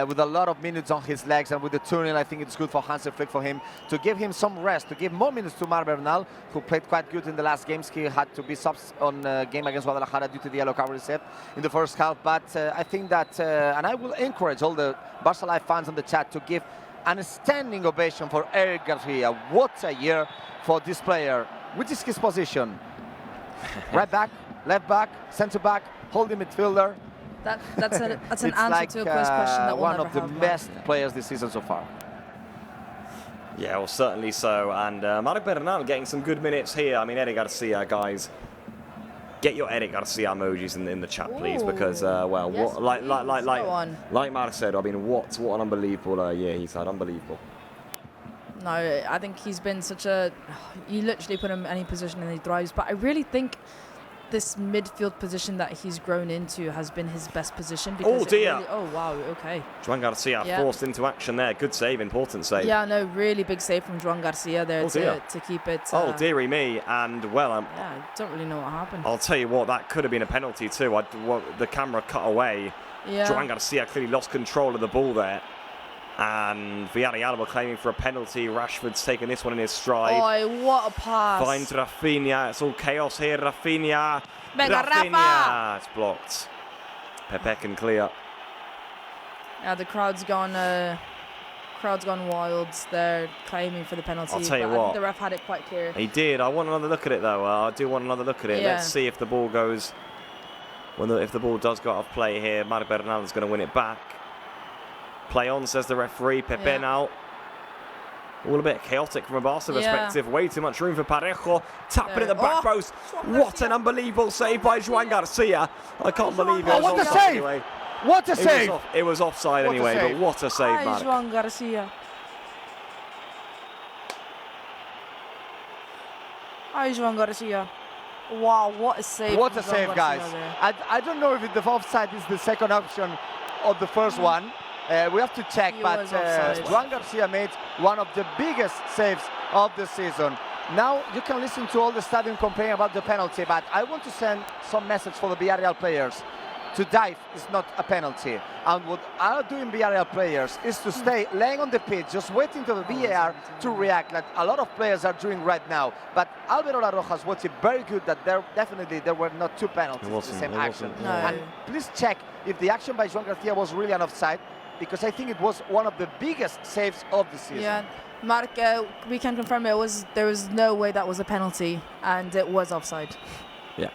with a lot of minutes on his legs, and with the turning, I think it's good for Hansi Flick for him to give him some rest, to give more minutes to Mar Bernal, who played quite good in the last games. He had to be subs on game against Guadalajara due to the yellow card received in the first half, but I think that, and I will encourage all the Barca Live fans on the chat to give an standing ovation for Eric Garcia. What a year for this player. Which is his position? Right back, left back, centre back, holding midfielder. That's an answer like, to a quiz question that we'll one never of the have, best players this season so far. Yeah, well, certainly so. And Marc Bernal getting some good minutes here. I mean, Eric Garcia, guys. Get your Eric Garcia emojis in the chat, please, because well, yes, what, like Mark said, I mean, what an unbelievable year he's had, unbelievable. No, I think he's been such a. You literally put him in any position and he thrives. But I really think this midfield position that he's grown into has been his best position. Because oh dear! Really, oh wow, okay. Joan Garcia forced into action there. Good save, important save. Yeah, no, really big save from Joan Garcia there to keep it. Oh dearie me! And well, yeah, I don't really know what happened. I'll tell you what, that could have been a penalty too. The camera cut away. Yeah. Joan Garcia clearly lost control of the ball there. And Villarreal were claiming for a penalty. Rashford's taken this one in his stride. Oh, what a pass. Finds Raphinha. It's all chaos here. Raphinha. Venga, Raphinha. Rafa. It's blocked. Pepe can clear. Yeah, the crowd's gone wild. They're claiming for the penalty. I'll tell you but I what. think the ref had it quite clear. He did. I want another look at it though. I do want another look at it. Yeah. Let's see if the ball goes. If the ball does go off play here, Marc Bernal is going to win it back. Play on, says the referee. Pepe now. All a bit chaotic from a Barca perspective. Way too much room for Parejo. Tapping at the back post. What an unbelievable save by Joan Garcia. I can't believe it. What a save! Anyway. What a save! It was offside anyway, but what a save, Marc. Joan Garcia. Joan Garcia. Wow, what a save. What a save, guys. I don't know if the offside is the second option of the first one. We have to check, but Joan Garcia made one of the biggest saves of the season. Now you can listen to all the stadium complaining about the penalty, but I want to send some message for the Villarreal players. To dive is not a penalty, and what are doing Villarreal players is to stay laying on the pitch, just waiting for the VAR to react, like a lot of players are doing right now. But Alberola Rojas was very good that there were not two penalties in the same action. No. And please check if the action by Joan Garcia was really an offside, because I think it was one of the biggest saves of the season. Yeah, Mark, we can confirm there was no way that was a penalty, and it was offside. Yeah.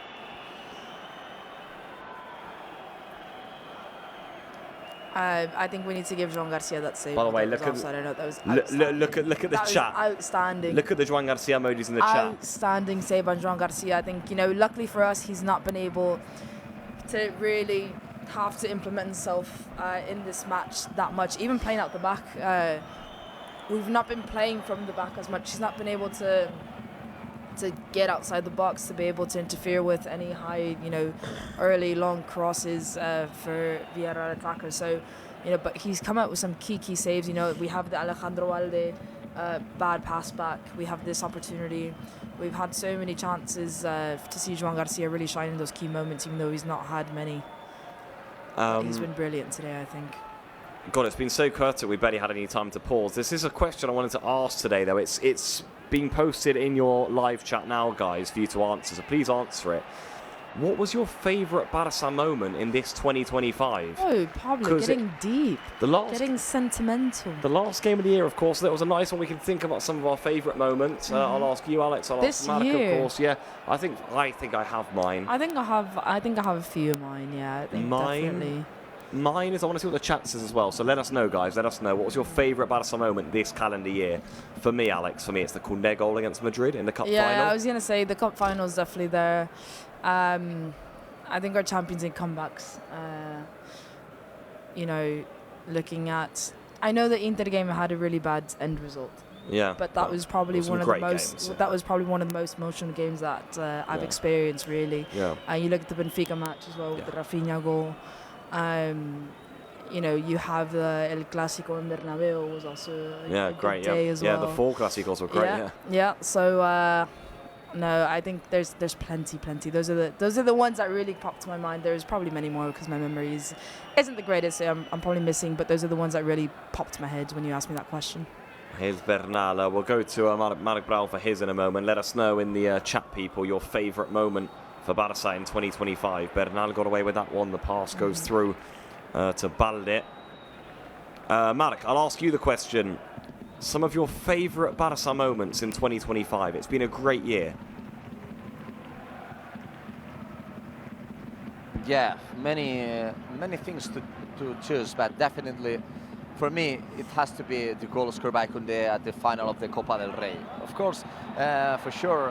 I think we need to give Joan Garcia that save. By the way, look at the chat. Outstanding. Look at the Joan Garcia emojis in the chat. Outstanding save by Joan Garcia. I think, luckily for us, he's not been able to really have to implement himself in this match that much. Even playing out the back, we've not been playing from the back as much. He's not been able to get outside the box, to be able to interfere with any high, early long crosses for Villarreal attackers. So, but he's come out with some key saves. We have the Alejandro Valde bad pass back. We have this opportunity. We've had so many chances to see Joan Garcia really shine in those key moments, even though he's not had many. He's been brilliant today, I think. God, it's been so curtain we barely had any time to pause. This is a question I wanted to ask today, though. It's being posted in your live chat now, guys, for you to answer, so please answer it. What was your favourite Barca moment in this 2025? Oh, Pablo, getting deep, getting sentimental. The last game of the year, of course, that was a nice one. We can think about some of our favourite moments. I'll ask you, Alex. I'll ask Mark, of course. Yeah, I think I have mine. I think I have a few of mine. Yeah, I think definitely. Mine is, I want to see what the chat says as well. So let us know, guys. Let us know. What was your favourite Barca moment this calendar year? For me, Alex, it's the Koundé goal against Madrid in the cup final. Yeah, I was going to say the cup final is definitely there. I think our Champions League comebacks, looking at... I know the Inter game had a really bad end result. Yeah. But that was probably one of the most... That was probably one of the most emotional games that I've experienced, really. Yeah. And you look at the Benfica match as well with the Raphinha goal. you have the El Clásico in Bernabeu was also a great good day as well. Yeah, the 4 Clásicos were great. Yeah. So no, I think there's plenty. Those are the ones that really pop to my mind. There's probably many more because my memory isn't the greatest. I'm probably missing, but those are the ones that really popped to my head when you asked me that question. Here's Bernal. We'll go to Marc Brown for his in a moment. Let us know in the chat, people, your favourite moment for Barca in 2025. Bernal got away with that one. The pass goes through to Balde. Marc, I'll ask you the question. Some of your favourite Barca moments in 2025. It's been a great year. Yeah, many things to choose, but definitely for me it has to be the goal scored by Koundé at the final of the Copa del Rey. Of course, for sure,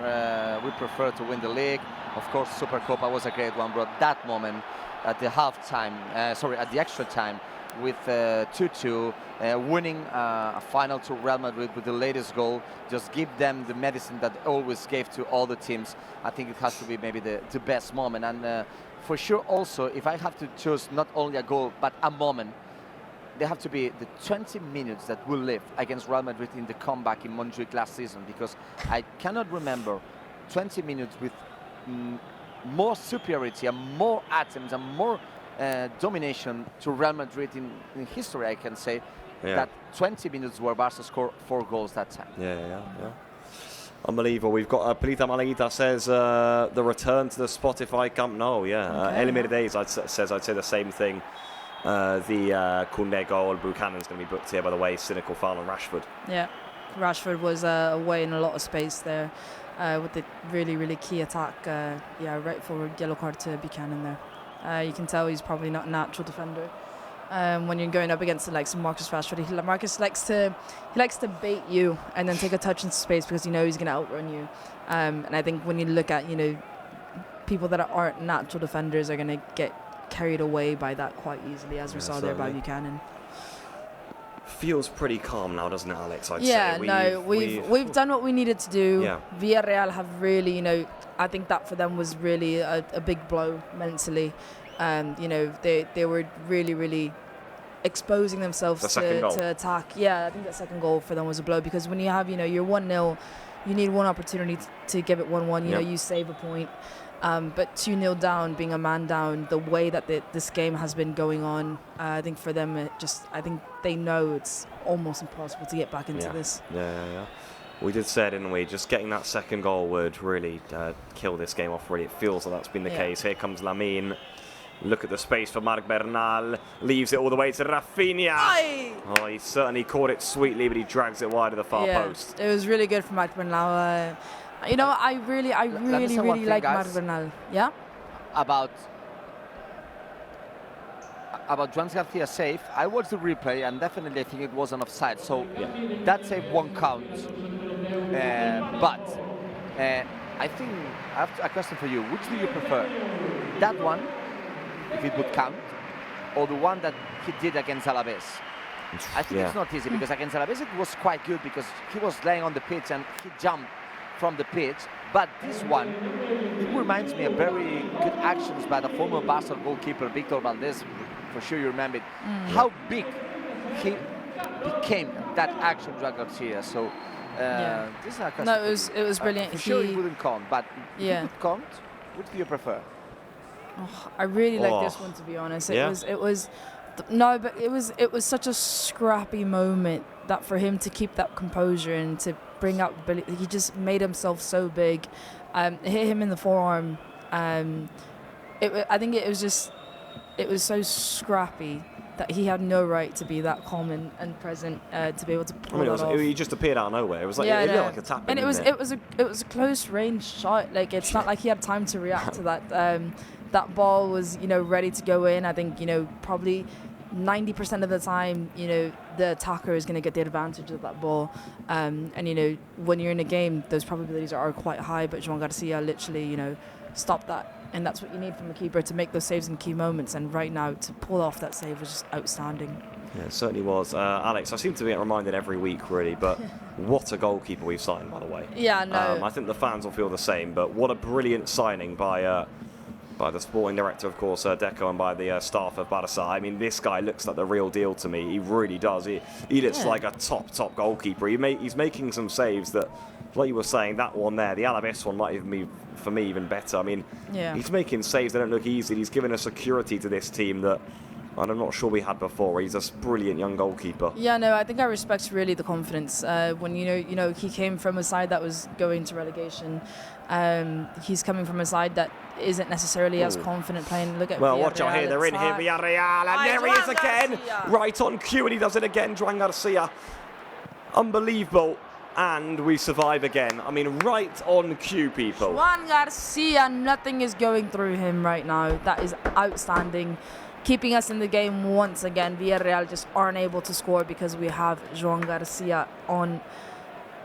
we prefer to win the league. Of course, Supercopa was a great one, but that moment at the at the extra time, with 2-2, winning a final to Real Madrid with the latest goal, just give them the medicine that they always gave to all the teams. I think it has to be maybe the best moment. And for sure also, if I have to choose not only a goal, but a moment, they have to be the 20 minutes that we lived against Real Madrid in the comeback in Montjuic last season, because I cannot remember 20 minutes with more superiority and more attempts and more domination to Real Madrid in history, I can say. That 20 minutes where Barca scored 4 goals that time. Yeah. Unbelievable. We've got Pelita Malita says the return to the Spotify Camp Nou. Eli Mirdays says I'd say the same thing. The Koundé goal, Buchanan's going to be booked here, by the way. Cynical foul on Rashford. Yeah, Rashford was away in a lot of space there with the really key attack. Right forward, yellow card to Buchanan there. You can tell he's probably not a natural defender. When you're going up against the likes of Marcus Rashford, Marcus likes to bait you and then take a touch into space because he's going to outrun you. And I think when you look at people that aren't natural defenders are going to get carried away by that quite easily, as we saw there by Buchanan. Feels pretty calm now, doesn't it, Alex? I'd say. We've done what we needed to do. Yeah. Villarreal have really, I think that for them was really a big blow mentally. They were really exposing themselves to attack. Yeah, I think that second goal for them was a blow, because when you have, you're 1-0, you need one opportunity to give it 1-1. You save a point. But 2-0 down, being a man down, the way that this game has been going on, I think for them, I think they know it's almost impossible to get back into this. Yeah. We did say, didn't we? Just getting that second goal would really kill this game off, really. It feels like that's been the case. Here comes Lamine. Look at the space for Marc Bernal. Leaves it all the way to Raphinha. Oh, he certainly caught it sweetly, but he drags it wide of the far post. It was really good for Marc Bernal. I really like Marc Bernal. Yeah? About Joan Garcia's save, I watched the replay and definitely I think it was an offside. So that save won't count. But I think I have a question for you. Which do you prefer? That one, if it would count, or the one that he did against Alaves? I think it's not easy, because against Alaves it was quite good because he was laying on the pitch and he jumped from the pitch. But this one, it reminds me of very good actions by the former Barca goalkeeper Victor Valdés. For sure you remember it. How big he became that action, Joan Garcia. So this is a question. No, it was brilliant. For sure it wouldn't count, but if it would count, which do you prefer? I really like this one, to be honest. It was such a scrappy moment that for him to keep that composure and to bring out Billy, he just made himself so big. Hit him in the forearm. I think it was so scrappy that he had no right to be that calm and present to be able to pull that off. He just appeared out of nowhere. It was like it looked like a tap. And it was a close range shot. Like, it's not like he had time to react to that. That ball was ready to go in. I think probably 90% of the time the attacker is going to get the advantage of that ball. And when you're in a game, those probabilities are quite high. But Joan Garcia literally stopped that. And that's what you need from a keeper, to make those saves in key moments. And right now, to pull off that save was just outstanding. Yeah, it certainly was. Alex, I seem to get reminded every week, really, but what a goalkeeper we've signed, by the way. Yeah, no. I think the fans will feel the same, but what a brilliant signing by by the sporting director, of course, Deco, and by the staff of Barca. I mean, this guy looks like the real deal to me. He really does. He looks like a top goalkeeper. He's making some saves that, like you were saying, that one there, the Alaves one might even be, for me, even better. I mean, he's making saves that don't look easy. He's given a security to this team that I'm not sure we had before. He's a brilliant young goalkeeper. Yeah, no, I think I respect really the confidence. When you know, he came from a side that was going to relegation. He's coming from a side that isn't necessarily as confident playing. Look at Villarreal, Villarreal. watch out here. They're in here, Villarreal, and there he is again, Garcia. right on cue, and he does it again. Joan Garcia, unbelievable. And we survive again. I mean, right on cue, people. Joan Garcia, nothing is going through him right now. That is outstanding. Keeping us in the game once again. Villarreal just aren't able to score because we have Joan Garcia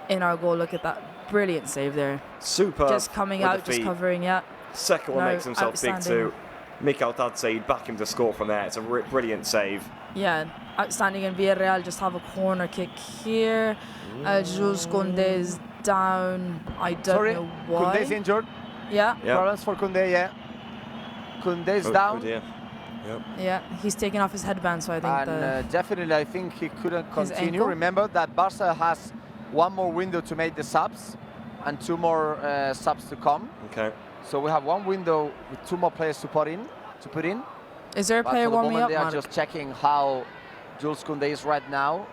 in our goal. Look at that. Brilliant save there. Super. Just coming out, just covering, Second one makes himself big too. Mikael Tadze, back him to score from there. It's a brilliant save. Yeah, outstanding. And Villarreal just have a corner kick here. Jules Koundé is down. I don't know why. Koundé's injured. Yeah. Problems for Koundé, Koundé's down. Yeah, he's taking off his headband, so I think definitely I think he couldn't continue. Ankle? Remember that Barca has one more window to make the subs and 2 more subs to come. Okay. So we have one window with 2 more players to put in. Is there a player warming up? They are just checking how Jules Koundé is right now.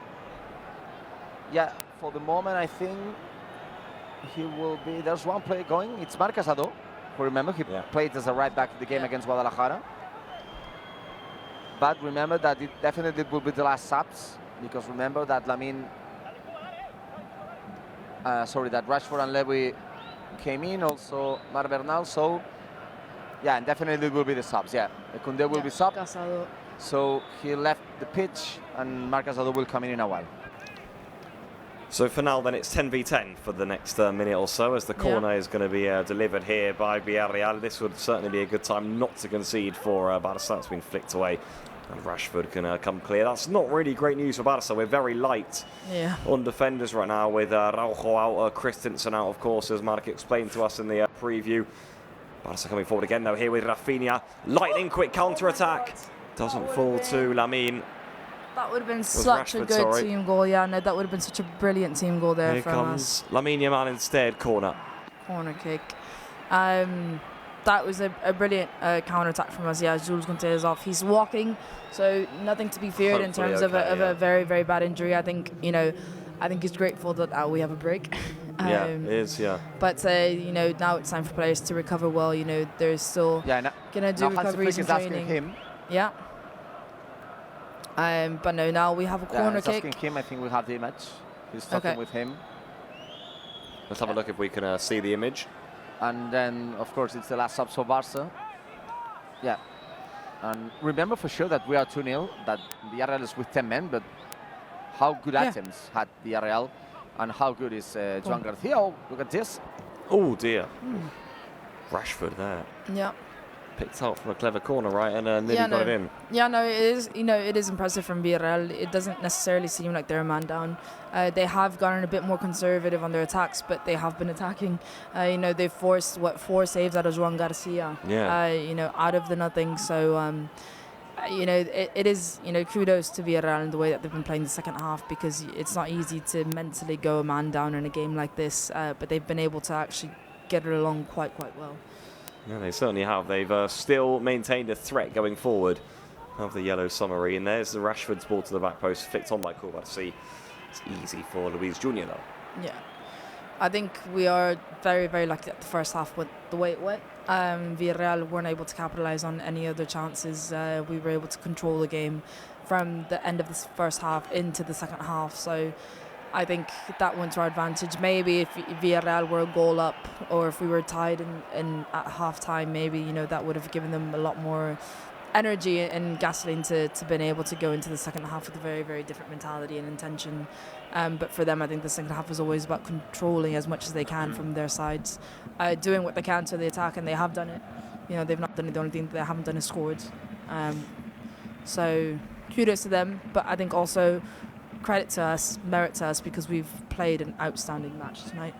Yeah, for the moment I think he will be. There's one player going. It's Marc Casado. Who remember he played as a right back in the game against Guadalajara. But remember that it definitely will be the last subs, because remember that that Rashford and Levy came in, also Mar Bernal, so yeah, and definitely it will be the subs, Koundé will be sub, Casado. So he left the pitch and Marc Casado will come in a while. So for now then it's 10v10 for the next minute or so, as the corner is going to be delivered here by Villarreal. This would certainly be a good time not to concede for Barca. It's been flicked away and Rashford can come clear. That's not really great news for Barca. We're very light on defenders right now, with Araujo out, Christensen out, of course, as Mark explained to us in the preview. Barca coming forward again though here with Raphinha. Lightning quick counter-attack. Doesn't fall to Lamine. That would have been such a good team goal. Yeah, no, that would have been such a brilliant team goal there from us. Here comes Lamine Yamal instead, corner. Corner kick. That was a brilliant counter-attack from us. Yeah, Jules Koundé is off. He's walking, so nothing to be feared in terms of a very, very bad injury. I think, I think he's grateful that we have a break. It is, But, now it's time for players to recover well. They're still going to do recoveries and training. Him. Yeah. But no, now we have a corner kick. Asking him, I think we have the image. He's talking with him. Let's have a look if we can see the image. And then, of course, it's the last subs for Barca. Yeah. And remember for sure that we are 2-0, that Villarreal is with 10 men, but how good attempts had Villarreal, and how good is Joan Garcia? Oh, look at this. Oh, dear. Rashford there. Yeah. Picked up from a clever corner, right, and nearly got it in. Yeah, no, it is. It is impressive from Villarreal. It doesn't necessarily seem like they're a man down. They have gotten a bit more conservative on their attacks, but they have been attacking. They've forced 4 saves out of Joan Garcia. Yeah. Out of the nothing. So, it is. Kudos to Villarreal in the way that they've been playing the second half, because it's not easy to mentally go a man down in a game like this. But they've been able to actually get it along quite well. Yeah, they certainly have. They've still maintained a threat going forward of the yellow summary. And there's the Rashford's ball to the back post, flicked on by Kovacic. It's easy for Luis Junior though. Yeah. I think we are very, very lucky that the first half went the way it went. Villarreal weren't able to capitalise on any other chances. We were able to control the game from the end of the first half into the second half. So I think that went to our advantage. Maybe if Villarreal were a goal up, or if we were tied in at half time, maybe that would have given them a lot more energy and gasoline to been able to go into the second half with a very, very different mentality and intention. But for them, I think the second half was always about controlling as much as they can from their sides, doing what they can to the attack, and they have done it. They've not done it. The only thing they haven't done is scored. So kudos to them, but I think also credit to us, merit to us, because we've played an outstanding match tonight.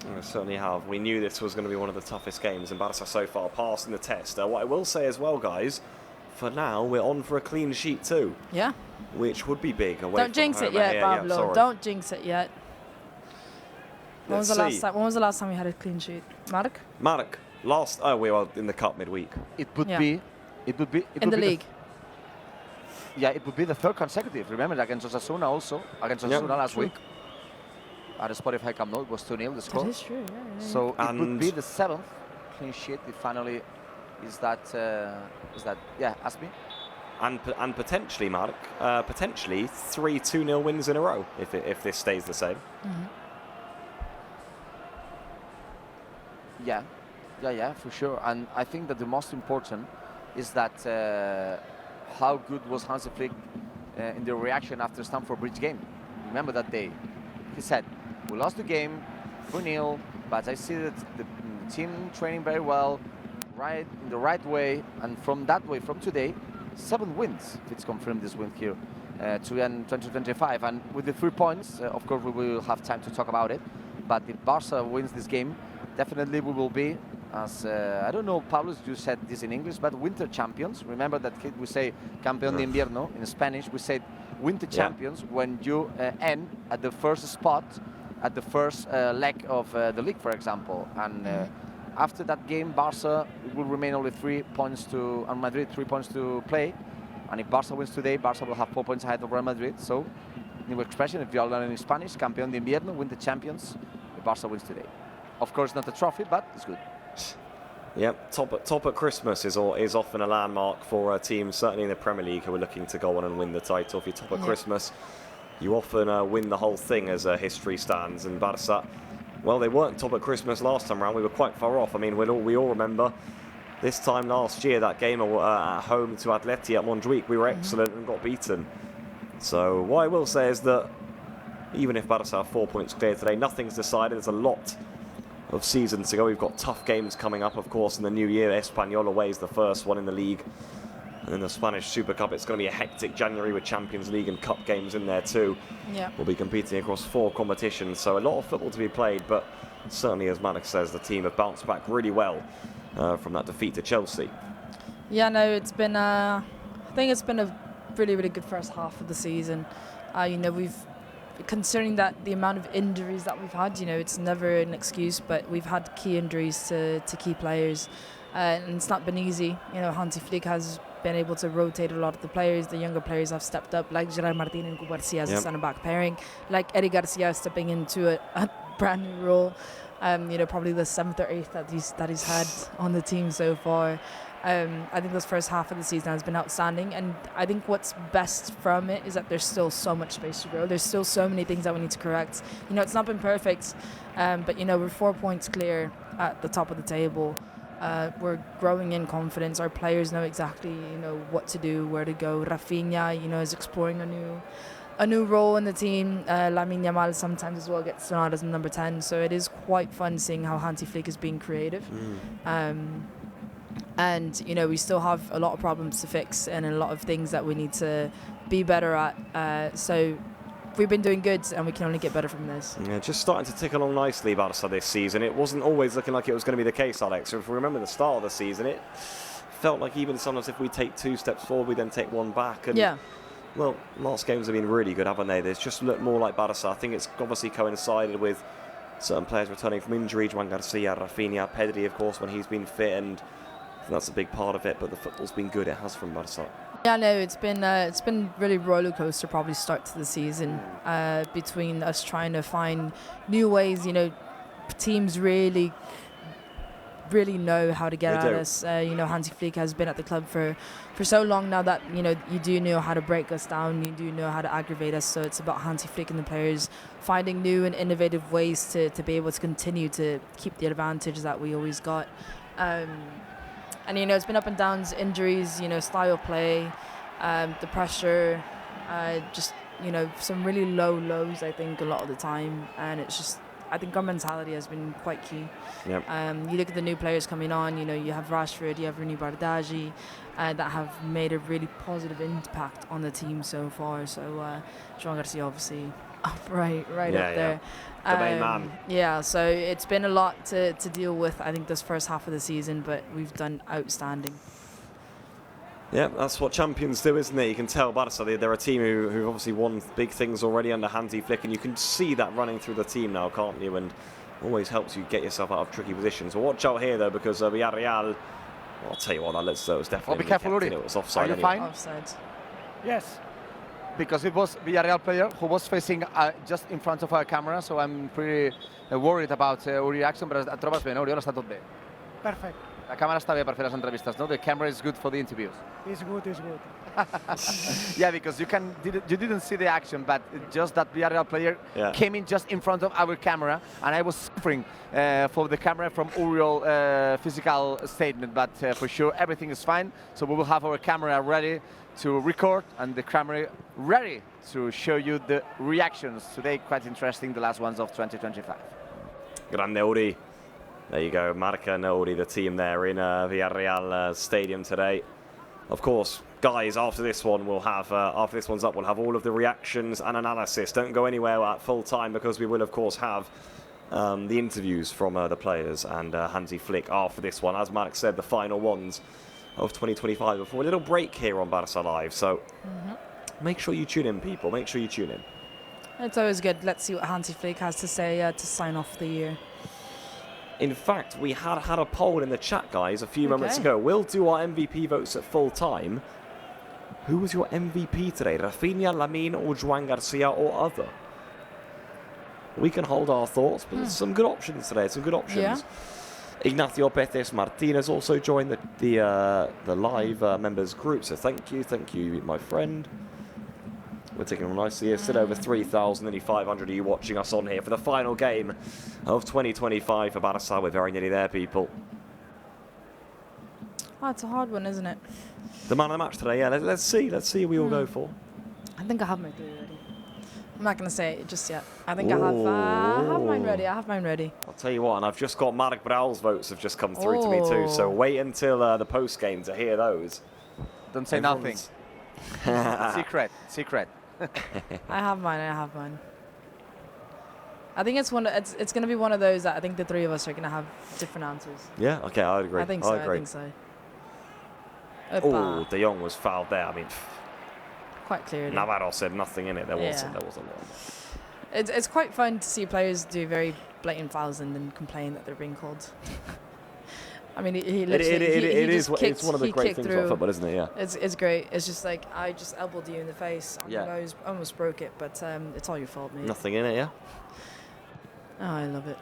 We certainly have. We knew this was going to be one of the toughest games, and Barca so far passing the test. What I will say as well, guys, for now we're on for a clean sheet too. Yeah. Which would be big. Don't jinx it yet, Pablo. Yeah, don't jinx it yet. When was the last time we had a clean sheet? Mark? We were in the cup midweek. It would be in the league. It would be the third consecutive. Remember, against Osasuna also. Against Osasuna last week. At the Spotify Camp Nou, it was 2-0 the score. That is true, yeah. So it would be the 7th clean sheet. It finally is that, ask me. And potentially, Mark, potentially 3 2-0 wins in a row if this stays the same. Mm-hmm. Yeah, for sure. And I think that the most important is that how good was Hansi Flick in the reaction after Stamford Bridge game. Remember that day? He said, we lost the game 4-0, but I see that the team training very well, in the right way, and from that way, from today, 7 wins. If it's confirmed this win here to end 2025, and with the 3 points, of course we will have time to talk about it. But if Barca wins this game, definitely we will be, as I don't know, Pablo, you said this in English, but winter champions. Remember that we say campeón de invierno in Spanish. We say winter champions when you end at the first spot, at the first leg of the league, for example. And after that game, Barca will remain only 3 points to, and Madrid 3 points to play. And if Barca wins today, Barca will have 4 points ahead of Real Madrid. So, new expression, if you are learning Spanish, campeón de invierno, winter champions, if Barca wins today. Of course, not a trophy, but it's good. Yep, top at Christmas is often a landmark for teams, certainly in the Premier League, who are looking to go on and win the title. If you top at Christmas, you often win the whole thing, as history stands. And Barca, well, they weren't top at Christmas last time around. We were quite far off. I mean, we all remember this time last year, that game at home to Atleti at Montjuic. We were excellent and got beaten. So what I will say is that even if Barca have 4 points clear today, nothing's decided. There's a lot of seasons to go. We've got tough games coming up, of course, in the new year. Espanyol away is the first one in the league. And in the Spanish Super Cup, it's going to be a hectic January with Champions League and Cup games in there too. Yeah. We'll be competing across 4 competitions, so a lot of football to be played, but certainly, as Malik says, the team have bounced back really well from that defeat to Chelsea. Yeah, no, it's been, I think it's been a really, really good first half of the season. Considering that the amount of injuries that we've had, it's never an excuse, but we've had key injuries to key players, and it's not been easy. Hansi Flick has been able to rotate a lot of the players. The younger players have stepped up, like Gerard Martin and Garcia as a centre-back pairing, like Eddie Garcia stepping into a brand new role, probably the 7th or 8th that he's had on the team so far. I think this first half of the season has been outstanding, and I think what's best from it is that there's still so much space to grow. There's still so many things that we need to correct. It's not been perfect, but we're 4 points clear at the top of the table. We're growing in confidence. Our players know exactly what to do, where to go. Raphinha is exploring a new role in the team. Lamine Yamal sometimes as well gets thrown out as number 10, so it is quite fun seeing how Hansi Flick is being creative. And we still have a lot of problems to fix and a lot of things that we need to be better at. So we've been doing good, and we can only get better from this. Yeah, just starting to tick along nicely, Barca, this season. It wasn't always looking like it was going to be the case, Alex. So if we remember the start of the season, it felt like even sometimes if we take 2 steps forward, we then take 1 back. And well, last games have been really good, haven't they? There's just looked more like Barca. I think it's obviously coincided with certain players returning from injury. Juan Garcia, Raphinha, Pedri, of course, when he's been fit, and that's a big part of it, but the football's been good. It has from Barca. Yeah, no, it's been really roller coaster probably start to the season, between us trying to find new ways. Teams really know how to get at us. Hansi Flick has been at the club for so long now that you do know how to break us down. You do know how to aggravate us. So it's about Hansi Flick and the players finding new and innovative ways to be able to continue to keep the advantage that we always got. And it's been up and downs, injuries, style play, the pressure, just some really low lows, I think, a lot of the time. And it's just, I think our mentality has been quite key. Yep. You look at the new players coming on, you have Rashford, you have Rooney Bardghji, that have made a really positive impact on the team so far. So Juan Garcia, obviously, right up there. The main man. Yeah, so it's been a lot to deal with, I think, this first half of the season, but we've done outstanding. Yeah, that's what champions do, isn't it? You can tell Barca, they're a team who've obviously won big things already under Hansi Flick, and you can see that running through the team now, can't you? And always helps you get yourself out of tricky positions. Well, watch out here, though, because Villarreal, well, I'll tell you what, that was definitely... be careful, Uri. It was offside. Are you anyway. fine? Offside. Yes. Because it was Villarreal player who was facing just in front of our camera, so I'm pretty worried about Uri's reaction, però et trobes bé, no, Oriol? Està tot bé? Perfect. La càmera està bé per fer les entrevistes, no? The camera is good for the interviews. It's good, it's good. Yeah, because you didn't see the action, but just that Villarreal player came in just in front of our camera, and I was suffering for the camera from Uriel physical statement, but for sure everything is fine. So we will have our camera ready to record and the camera ready to show you the reactions today. Quite interesting, the last ones of 2025. Grande Uri. There you go, Marca and Uri, the team there in Villarreal Stadium today. Of course, guys, after this one, after this one's up, we'll have all of the reactions and analysis. Don't go anywhere at full time, because we will, of course, have the interviews from the players and Hansi Flick after this one. As Mark said, the final ones of 2025 before a little break here on Barca Live. So make sure you tune in, people. Make sure you tune in. It's always good. Let's see what Hansi Flick has to say to sign off the year. In fact, we had a poll in the chat, guys, a few moments ago. We'll do our MVP votes at full time. Who was your MVP today? Raphinha, Lamine, or Joan Garcia, or other? We can hold our thoughts, but there's some good options today. Some good options. Yeah. Ignacio Pérez Martinez also joined the live members group, so thank you, my friend. We're taking them nicely here. Still over 3,000, nearly 500 of you watching us on here for the final game of 2025 for Barca. We're very nearly there, people. Oh, it's a hard one, isn't it? The man of the match today, yeah. Let's see who we all go for. I think I have my three ready. I'm not going to say it just yet. I think I have mine ready. I'll tell you what, and I've just got Mark Browell's votes have just come through to me too, so wait until the post-game to hear those. Don't say nothing. Secret. I have mine. I think it's going to be one of those that I think the three of us are going to have different answers. Yeah, okay, I agree. I think so. Oh, De Jong was fouled there. I mean, quite clearly. Navarro said nothing in it. There wasn't one. It's quite fun to see players do very blatant fouls and then complain that they're being called. I mean, he literally it's one of the great things about football, isn't it? Yeah. It's great. It's just like, I just elbowed you in the face. Yeah. I almost broke it, but it's all your fault, mate. Nothing in it, yeah. Oh, I love it.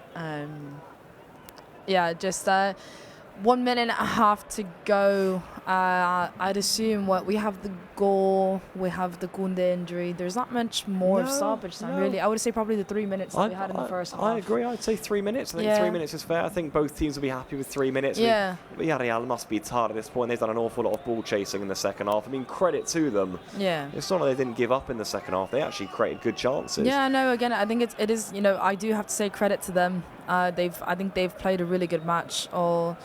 Yeah, just 1 minute and a half to go. I'd assume we have the goal, we have the Kunde injury. There's not much more of stoppage time, really. I would say probably the 3 minutes that we had in the first half. I agree. I'd say 3 minutes. I think 3 minutes is fair. I think both teams will be happy with 3 minutes. Yeah. Villarreal must be tired at this point. They've done an awful lot of ball chasing in the second half. I mean, credit to them. Yeah. It's not like they didn't give up in the second half. They actually created good chances. Yeah, no, again, I think it is, I do have to say credit to them. I think they've played a really good match, all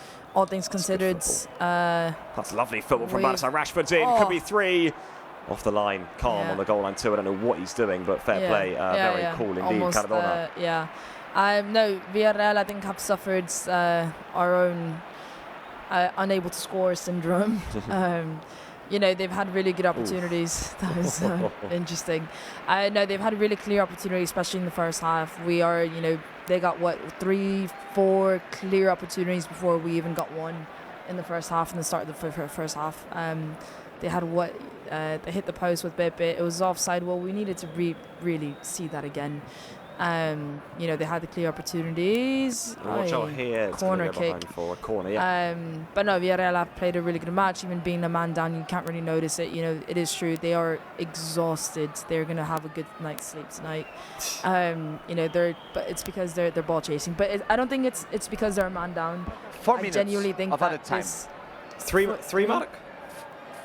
things considered. That's lovely football from Barca. Rashford's in. Could be 3. Off the line, calm on the goal line too. I don't know what he's doing, but fair play. Very cool indeed, almost, Cardona. No, Villarreal, I think, have suffered our own unable to score syndrome. They've had really good opportunities. That was interesting. No, they've had really clear opportunities, especially in the first half. They got 3-4 clear opportunities before we even got one in the first half, in the start of the first half. They had they hit the post with Pepe. It was offside. Well, we needed to really see that again. They had the clear opportunities. Watch out here. Corner kick. For a corner, yeah. But no, Villarreal have played a really good match. Even being a man down, you can't really notice it. It is true. They are exhausted. They're going to have a good night's sleep tonight. But it's because they're ball chasing. But I don't think it's because they're a man down. 4 minutes. I genuinely think of added time. Three Mark?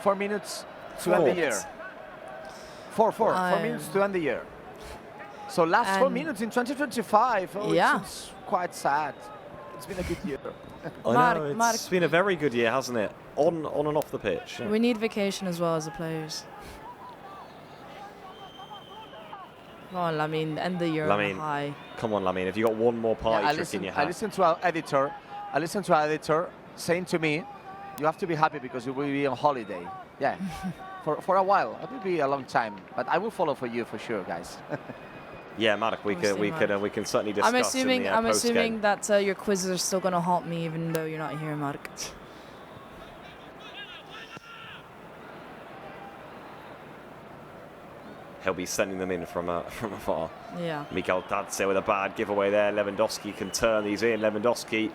4 minutes to end the year. 4 minutes to end the year. So last 4 minutes in 2025. It's quite sad. It's been a good year. I know, it's been a very good year, hasn't it? On and off the pitch. Yeah. We need vacation as well as the players. Come on, Lamine, end the year on a high. Come on, Lamine. Have you got one more party trick in your hat? I listened to our editor. Saying to me, you have to be happy because you will be on holiday. Yeah, for a while. It will be a long time, but I will follow for you for sure, guys. Yeah, Mark, we can certainly discuss. I'm assuming that your quizzes are still going to haunt me, even though you're not here, Mark. He'll be sending them in from afar. Yeah. Mikael Tadze with a bad giveaway there. Lewandowski can turn these in. Lewandowski.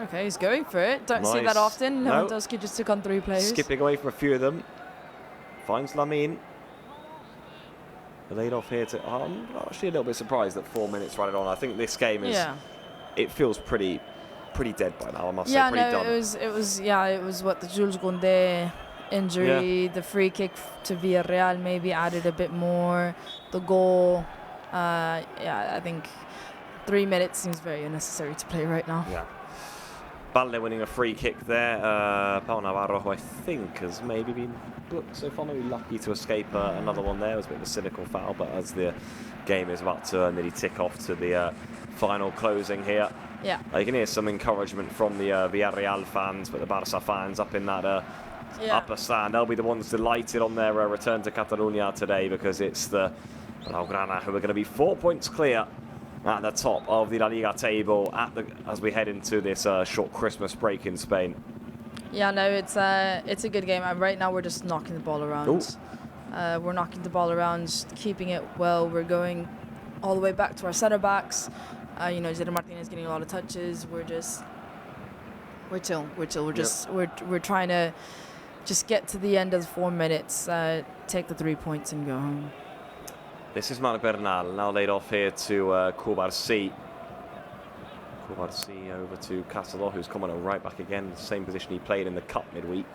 Okay, he's going for it. Don't see that often. No. Lewandowski just took on 3 players. Skipping away from a few of them. Finds Lamine. Laid off here to. I'm actually a little bit surprised that 4 minutes right on. I think this game is. Yeah. It feels pretty dead by now. I must say, pretty done. It was what the Jules Koundé injury, the free kick to Villarreal maybe added a bit more. The goal, I think 3 minutes seems very unnecessary to play right now. Yeah. Balde winning a free kick there. Pau Navarro, who I think has maybe been booked so far, maybe lucky to escape another one there. It was a bit of a cynical foul, but as the game is about to nearly tick off to the final closing here. Yeah. You can hear some encouragement from the Villarreal fans, but the Barca fans up in that upper stand, they'll be the ones delighted on their return to Catalonia today, because it's the Blaugrana who are going to be 4 points clear at the top of the La Liga table as we head into this short Christmas break in Spain. Yeah, no, it's a good game. Right now we're just knocking the ball around. We're knocking the ball around, keeping it well. We're going all the way back to our centre backs. Zidane Martinez getting a lot of touches. We're chill. We're trying to just get to the end of the 4 minutes, take the 3 points and go home. This is Marc Bernal, now laid off here to Koubarsi. Koubarsi over to Castelló, who's come on a right back again, the same position he played in the Cup midweek.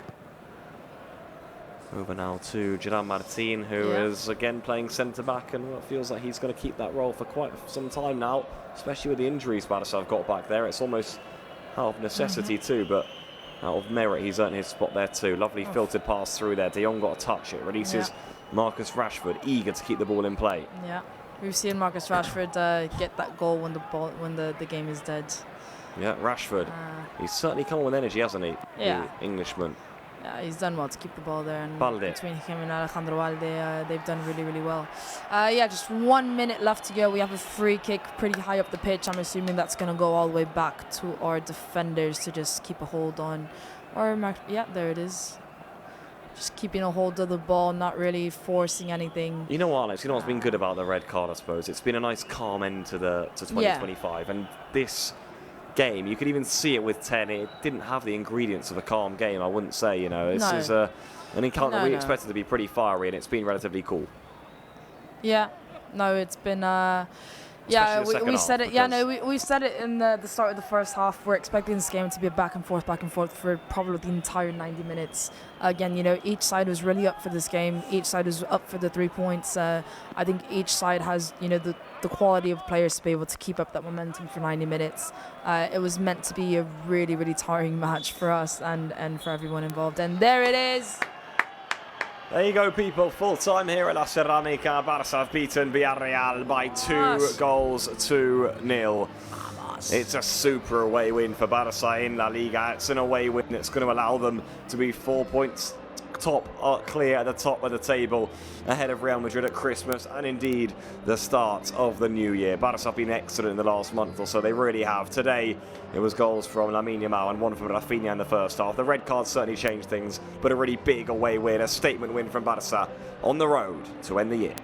Over now to Gerard Martin, who is again playing centre-back, and it feels like he's going to keep that role for quite some time now, especially with the injuries Barca have got back there. It's almost out of necessity too, but out of merit he's earned his spot there too. Lovely filtered pass through there. De Jong got a touch. It releases Marcus Rashford, eager to keep the ball in play. Yeah, we've seen Marcus Rashford get that goal when the game is dead. Yeah, Rashford. He's certainly come on with energy, hasn't he? Yeah. The Englishman. Yeah, he's done well to keep the ball there. And Balde. Between him and Alejandro Balde, they've done really, really well. Just 1 minute left to go. We have a free kick pretty high up the pitch. I'm assuming that's going to go all the way back to our defenders to just keep a hold on. There it is. Just keeping a hold of the ball, not really forcing anything. You know what, Alex? You know what's been good about the red card, I suppose? It's been a nice calm end to 2025. And this game, you could even see it with 10. It didn't have the ingredients of a calm game, I wouldn't say. This is an encounter we expected to be pretty fiery, and it's been relatively cool. Yeah, no, it's been. We said it. We said it in the start of the first half. We're expecting this game to be a back and forth for probably the entire 90 minutes. Again, each side was really up for this game. Each side was up for the 3 points. I think each side has, the quality of players to be able to keep up that momentum for 90 minutes. It was meant to be a really, really tiring match for us and for everyone involved. And there it is. There you go, people. Full time here at La Ceramica. Barca have beaten Villarreal by 2-0. It's a super away win for Barca in La Liga. It's an away win that's going to allow them to be 4 points clear at the top of the table ahead of Real Madrid at Christmas, and indeed the start of the new year. Barca have been excellent in the last month or so, they really have. Today it was goals from Lamine Yamal and one from Raphinha in the first half. The red card certainly changed things, but a really big away win, a statement win from Barca on the road to end the year.